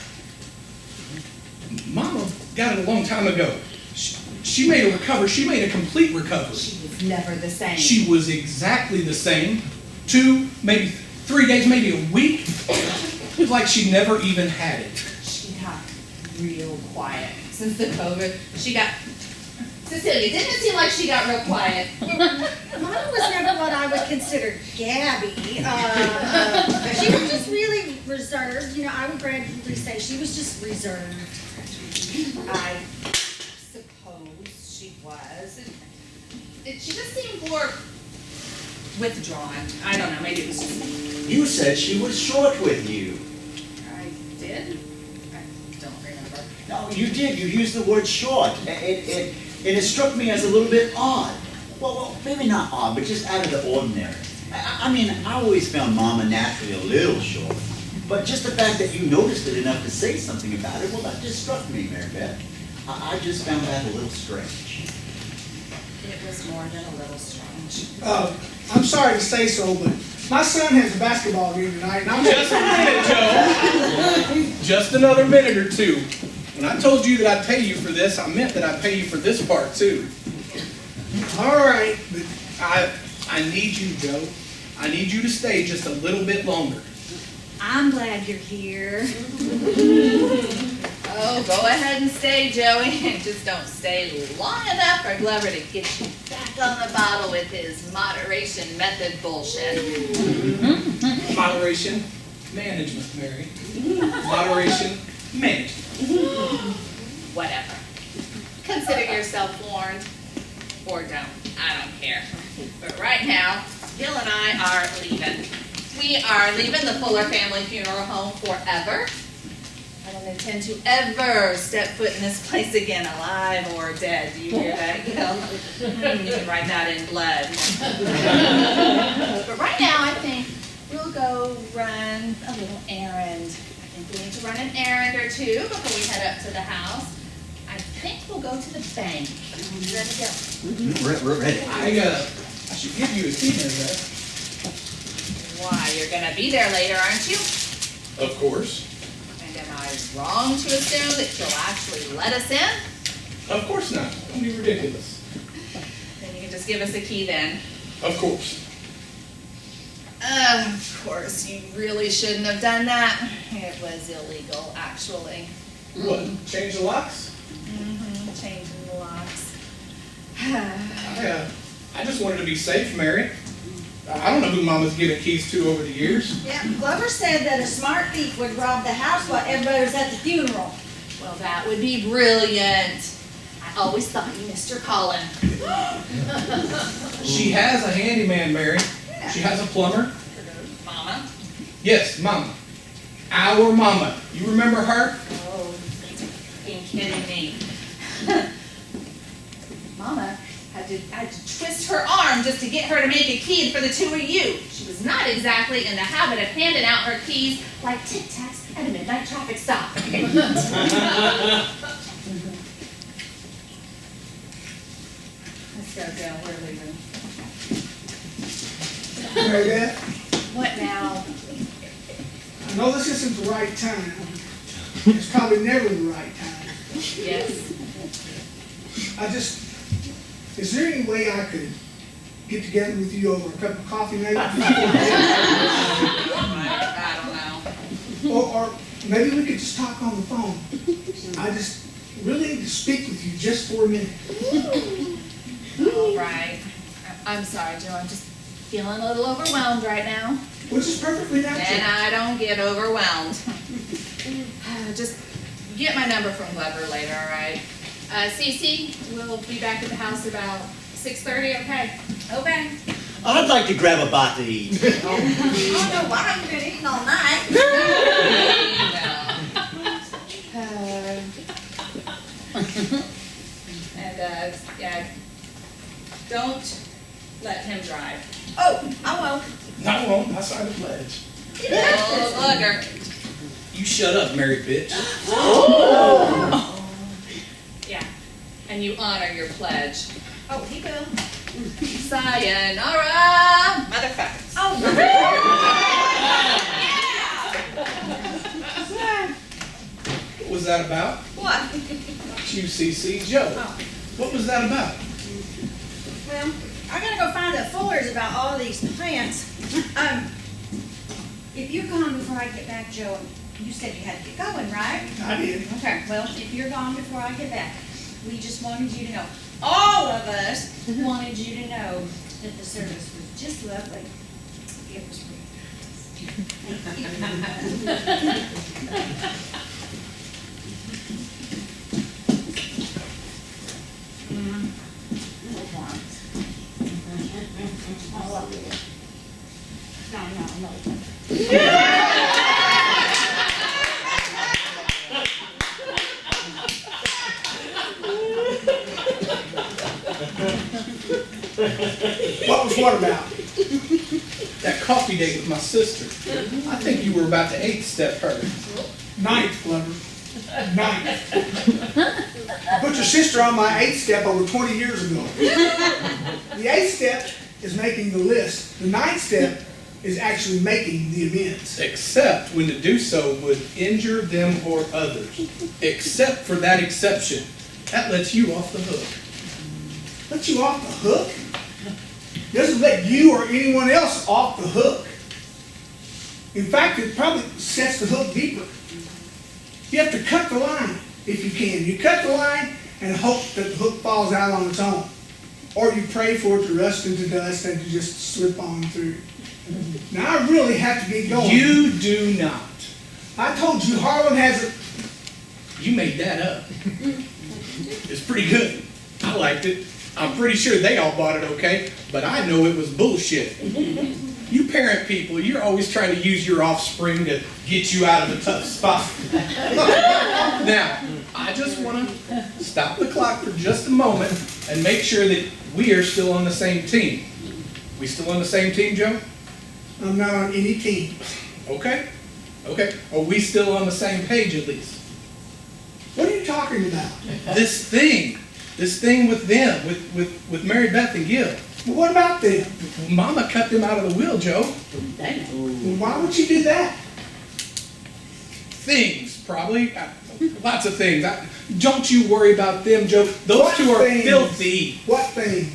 Mama got it a long time ago. She made a recovery. She made a complete recovery. She was never the same. She was exactly the same. 2, maybe 3 days, maybe a week. It was like she never even had it. She got real quiet since the COVID. She got... Cecilia, didn't it seem like she got real quiet? Mama was never what I would consider Gabby. She was just really reserved. You know, I would gradually say she was just reserved. I suppose she was. She just seemed more withdrawn. I don't know, maybe it was just me. You said she was short with you. I did? I don't remember. No, you did. You used the word short. It has struck me as a little bit odd. Well, maybe not odd, but just out of the ordinary. I mean, I always found Mama naturally a little short. But just the fact that you noticed it enough to say something about it, well, that just struck me, Mary Beth. I just found that a little strange. It was more than a little strange. I'm sorry to say so, but my son has a basketball game tonight, and I'm Just a minute, Joe. Just another minute or two. When I told you that I'd pay you for this, I meant that I'd pay you for this part too. all right, but I need you, Joe. I need you to stay just a little bit longer. I'm glad you're here. Oh, go ahead and stay, Joey. Just don't stay long enough for Glover to get you back on the bottle with his moderation method bullshit. Moderation management, Mary. Moderation management. Whatever. Consider yourself warned. Or don't. I don't care. But right now, Gil and I are leaving. We are leaving the Fuller Family Funeral Home forever. I don't intend to ever step foot in this place again, alive or dead. Do you hear that, Gil? You can write that in blood. But right now, I think we'll go run a little errand. I think we need to run an errand or two before we head up to the house. I think we'll go to the bank. Ready to go? Ready. I should give you a key, Mary Beth. Why, you're gonna be there later, aren't you? Of course. And am I wrong to assume that you'll actually let us in? Of course not. Don't be ridiculous. Then you can just give us a key then. Of course. Of course, you really shouldn't have done that. It was illegal, actually. What? Change the locks? Changing the locks. I just wanted to be safe, Mary. I don't know who Mama's given keys to over the years. Yeah, Glover said that a smart thief would rob the house while everybody was at the funeral. Well, that would be brilliant. I always thought you missed your calling. She has a handyman, Mary. She has a plumber. Mama? Yes, Mama. Our Mama. You remember her? Oh, you're kidding me. Mama had to twist her arm just to get her to make a key for the two of you. She was not exactly in the habit of handing out her keys like Tic Tacs at a midnight traffic stop. Let's go, Bill. We're leaving. Mary Beth, What now? I know this isn't the right time. It's probably never the right time. Yes. Is there any way I could get together with you over a cup of coffee maybe? I don't know. Or maybe we could just talk on the phone. I just really need to speak with you just for a minute. All right. I'm sorry, Joe. I'm just feeling a little overwhelmed right now. Which is perfectly And natural. I don't get overwhelmed. Just get my number from Glover later, all right? Cece, we'll be back at the house about 6:30, okay? Okay. I'd like to grab a bite to eat. Oh no, why have you been eating all night? Yeah, don't let him drive. Oh, I won't. I won't. I signed a pledge. Oh, bugger. You shut up, Mary bitch. Yeah, and you honor your pledge. Oh, he will. Sayonara, motherfuckers. Oh, What was that about? what? Not you, CC. Joe. Oh. What was that about? Well, I gotta go find the Fullers about all these plants. If you're gone before I get back, Joe, you said you had to get going, right? I did. Okay, well, if you're gone before I get back, we just wanted you to know, all of us wanted you to know that the service was just lovely. It was What was what about? That coffee date with my sister. I think you were about to 8-step her. Ninth, Glover. Ninth. I put your sister on my 8th step over 20 years ago. The 8th step is making the list. The 9th step is actually making the amends. Except when to do so would injure them or others. Except for that exception. That lets you off the hook. Let you off the hook? Doesn't let you or anyone else off the hook. In fact, it probably sets the hook deeper. You have to cut the line if you can. You cut the line and hope that the hook falls out on its own. Or you pray for it to rust into dust and to just slip on through. Now I really have to get going. You do not. I told you Harlan has a... You made that up. It's pretty good. I liked it. I'm pretty sure they all bought it okay, but I know it was bullshit. You parent people, you're always trying to use your offspring to get you out of a tough spot. Now, I just want to stop the clock for just a moment and make sure that we are still on the same team. We still on the same team, Joe? I'm not on any team. Okay. Okay. Are we still on the same page at least? What are you talking about? This thing with them, with Mary Beth and Gil. Well, what about them? Mama cut them out of the will, Joe. Well, why would you do that? Things, probably. Lots of things. Don't you worry about them, Joe. Those What two are things? filthy. What things?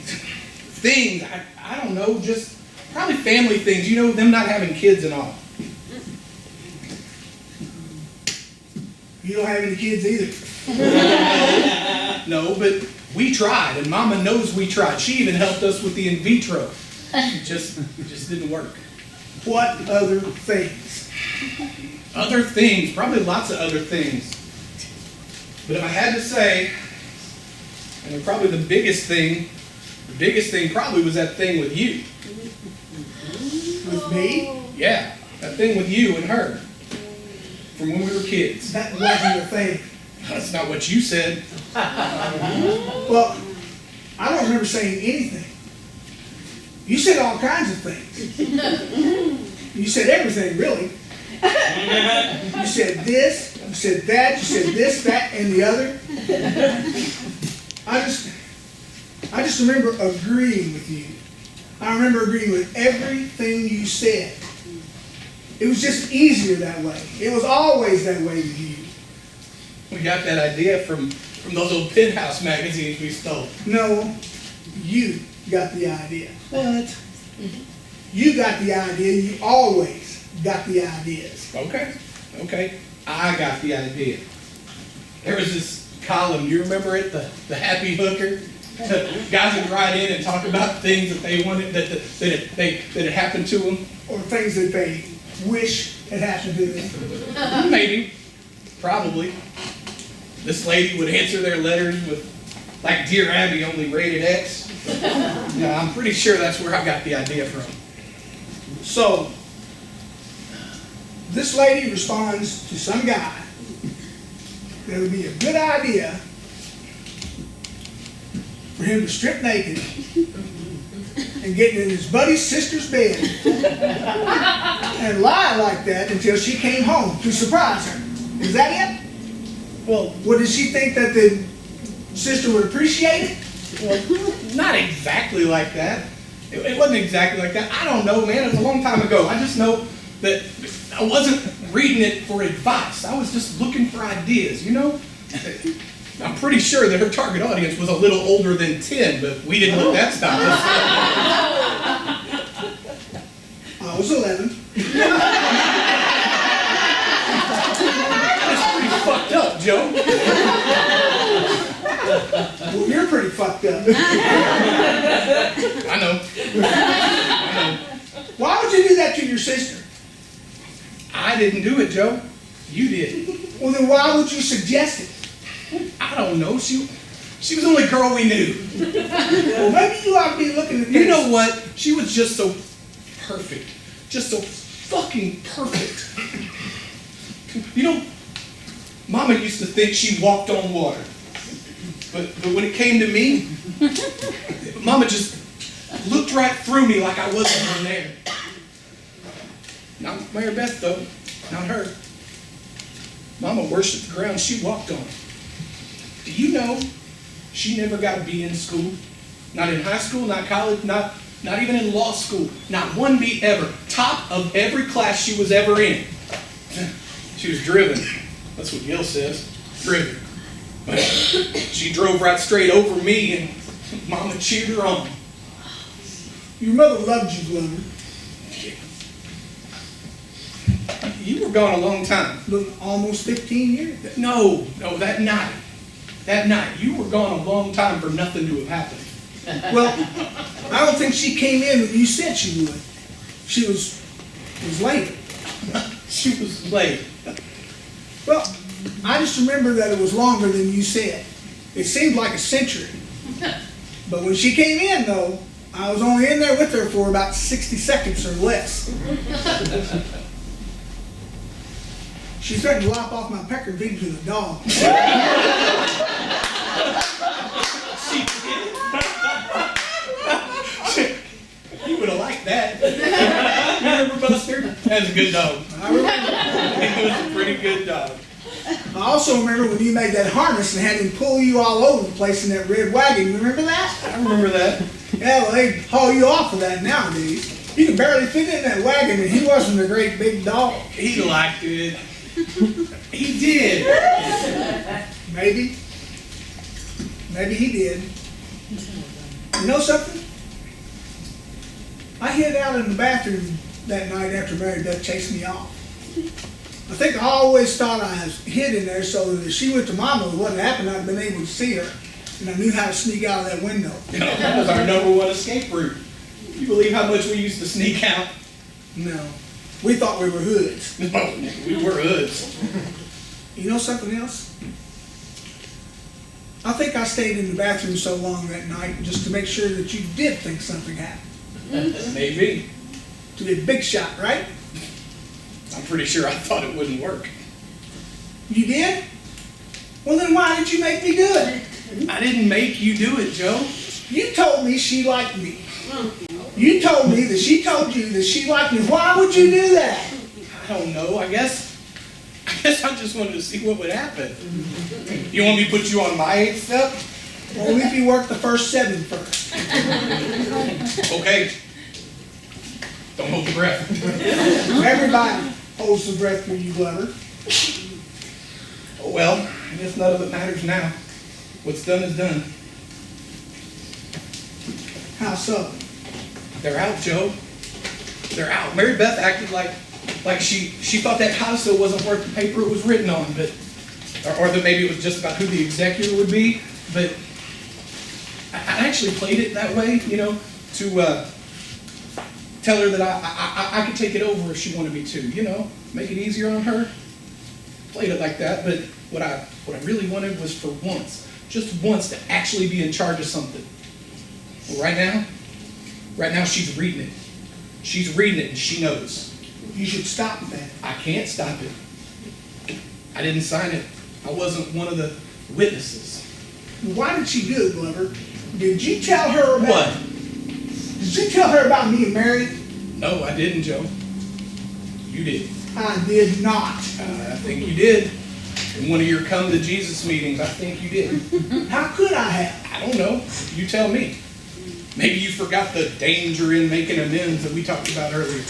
Things. I don't know, just probably family things. You know, them not having kids and all. You don't have any kids either. No, but we tried, and Mama knows we tried. She even helped us with the in vitro. It just didn't work. What other things? Other things, probably lots of other things. But if I had to say, and probably the biggest thing probably was that thing with you. With me? Yeah, that thing with you and her. From when we were kids. That wasn't a thing. That's not what you said. Well, I don't remember saying anything. You said all kinds of things. You said everything, really. You said this, you said that, you said this, that, and the other. I just remember agreeing with you. I remember agreeing with everything you said. It was just easier that way. It was always that way with you. We got that idea from those old Penthouse magazines we stole. No, you got the idea. What? You got the idea. You always got the ideas. Okay. I got the idea. There was this column, you remember it? The Happy Hooker? Guys would write in and talk about things that they wanted, that had happened to them. Or things that they wish had happened to them. Maybe. Probably. This lady would answer their letters with, like, Dear Abby, only rated X. Yeah, I'm pretty sure that's where I got the idea from. So, this lady responds to some guy that it would be a good idea for him to strip naked and get in his buddy's sister's bed and lie like that until she came home to surprise her. Is that it? Well, Did she think that the sister would appreciate it? not exactly like that. It wasn't exactly like that. I don't know, man. It was a long time ago. I just know that I wasn't reading it for advice. I was just looking for ideas, you know? I'm pretty sure that her target audience was a little older than 10, but we didn't let that stop us. I was 11. That's pretty fucked up, Joe. Well, you're pretty fucked up. I know. Why would you do that to your sister? I didn't do it, Joe. You did. Well, then why would you suggest it? I don't know. She was the only girl we knew. Well, maybe you ought to be looking at this. You know what? She was just so perfect. Just so fucking perfect. You know, Mama used to think she walked on water. But when it came to me, Mama just looked right through me like I wasn't even there. Not Mary Beth, though. Not her. Mama worshipped the ground she walked on. Do you know she never got a B in school? Not in high school, not college, not even in law school. Not one B ever. Top of every class she was ever in. She was driven. That's what Gil says. Driven. But she drove right straight over me and Mama cheered her on. Your mother loved you, Glover. You were gone a long time. Look, almost 15 years. No, that night. That night. You were gone a long time for nothing to have happened. Well, I don't think she came in when you said she would. She was late. She was late. Well, I just remember that it was longer than you said. It seemed like a century. But when she came in, though, I was only in there with her for about 60 seconds or less. She threatened to lop off my pecker and feed it to the dog. She did. You would have liked that. You remember Buster? That was a good dog. I remember. It was a pretty good dog. I also remember when you made that harness and had him pull you all over the place in that red wagon. You remember that? I remember that. Yeah, well, they haul you off of that nowadays. You can barely fit in that wagon, and he wasn't a great big dog. He liked it. He did. Maybe. Maybe he did. You know something? I hid out in the bathroom that night after Mary Beth chased me off. I think I always thought I was hid in there so that if she went to Mama and what happened, I'd been able to see her. And I knew how to sneak out of that window. That was our #1 escape route. You believe how much we used to sneak out? No. We thought we were hoods. No, we were hoods. You know something else? I think I stayed in the bathroom so long that night just to make sure that you did think something happened. Maybe. To be a big shot, right? I'm pretty sure I thought it wouldn't work. You did? Well, then why did you make me do it? I didn't make you do it, Joe. You told me she liked me. You told me that she told you that she liked me. Why would you do that? I don't know. I guess I just wanted to see what would happen. You want me to put you on my 8th step? Only if you work the first 7 first. Okay. Don't hold your breath. Everybody holds the breath for you, Glover. Oh, well, I guess none of it matters now. What's done is done. How so? They're out, Joe. They're out. Mary Beth acted like like she thought that codicil wasn't worth the paper it was written on, but, or that maybe it was just about who the executor would be, but I actually played it that way, you know, to tell her that I could take it over if she wanted me to, you know, make it easier on her. Played it like that, but what I really wanted was for once, just once, to actually be in charge of something. Well, right now she's reading it. She's reading it and she knows. You should stop that. I can't stop it. I didn't sign it. I wasn't one of the witnesses. Why did she do it, Glover? Did you tell her about... What? Did you tell her about me and Mary? No, I didn't, Joe. You did. I did not. I think you did. In one of your come to Jesus meetings, I think you did. How could I have? I don't know. You tell me. Maybe you forgot the danger in making amends that we talked about earlier.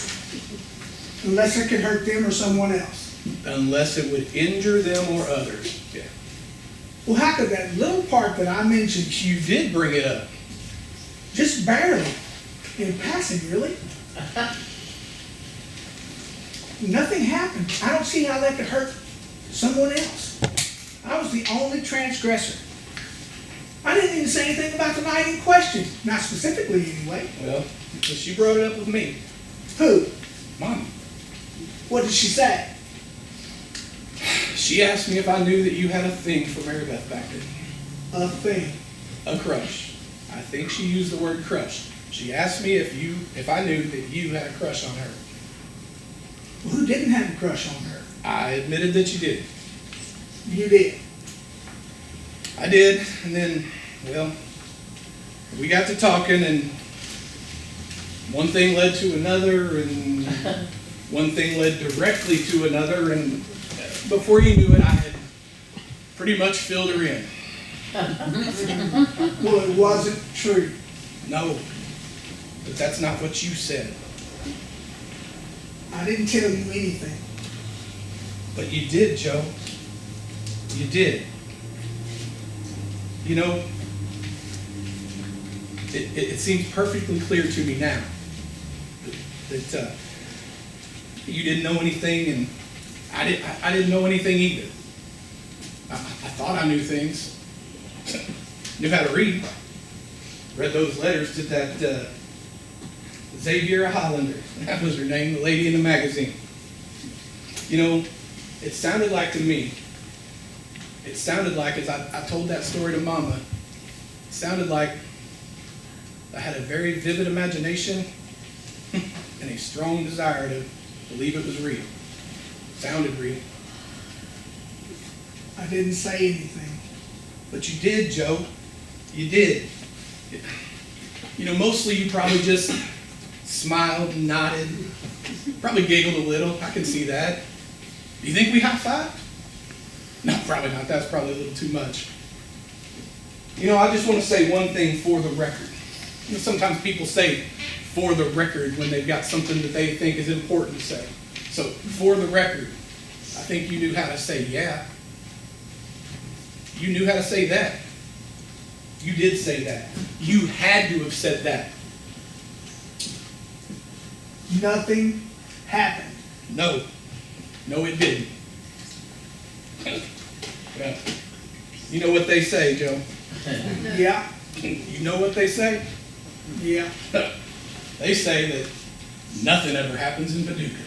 Unless it could hurt them or someone else. Unless it would injure them or others. Yeah. Well, how could that little part that I mentioned, You did bring it up. just barely, in passing, really? Nothing happened. I don't see how that could hurt someone else. I was the only transgressor. I didn't even say anything about the night in question. Not specifically, anyway. Well, but she brought it up with me. Who? Mom. What did she say? She asked me if I knew that you had a thing for Mary Beth back then. A thing. A crush. I think she used the word crush. She asked me if I knew that you had a crush on her. Well, who didn't have a crush on her? I admitted that you did. You did. I did, and then, well, we got to talking, and one thing led to another, and one thing led directly to another, and before you knew it, I had pretty much filled her in. Well, it wasn't true. No, but that's not what you said. I didn't tell you anything. But you did, Joe. You did. You know, it seems perfectly clear to me now that you didn't know anything, and I didn't know anything either. I thought I knew things. Knew how to read. Read those letters to that Xavier Hollander. That was her name, the lady in the magazine. You know, it sounded like to me, it sounded like, as I told that story to Mama, it sounded like I had a very vivid imagination and a strong desire to believe it was real. It sounded real. I didn't say anything. But you did, Joe. You did. You know, mostly you probably just smiled and nodded, probably giggled a little. I can see that. Do you think we high-fived? No, probably not. That's probably a little too much. You know, I just want to say one thing for the record. You know, sometimes people say for the record when they've got something that they think is important to say. So, for the record, I think you knew how to say yeah. You knew how to say that. You did say that. You had to have said that. Nothing happened. No. No, it didn't. Well, you know what they say, Joe. Yeah, You know what they say? yeah. They say that nothing ever happens in Paducah.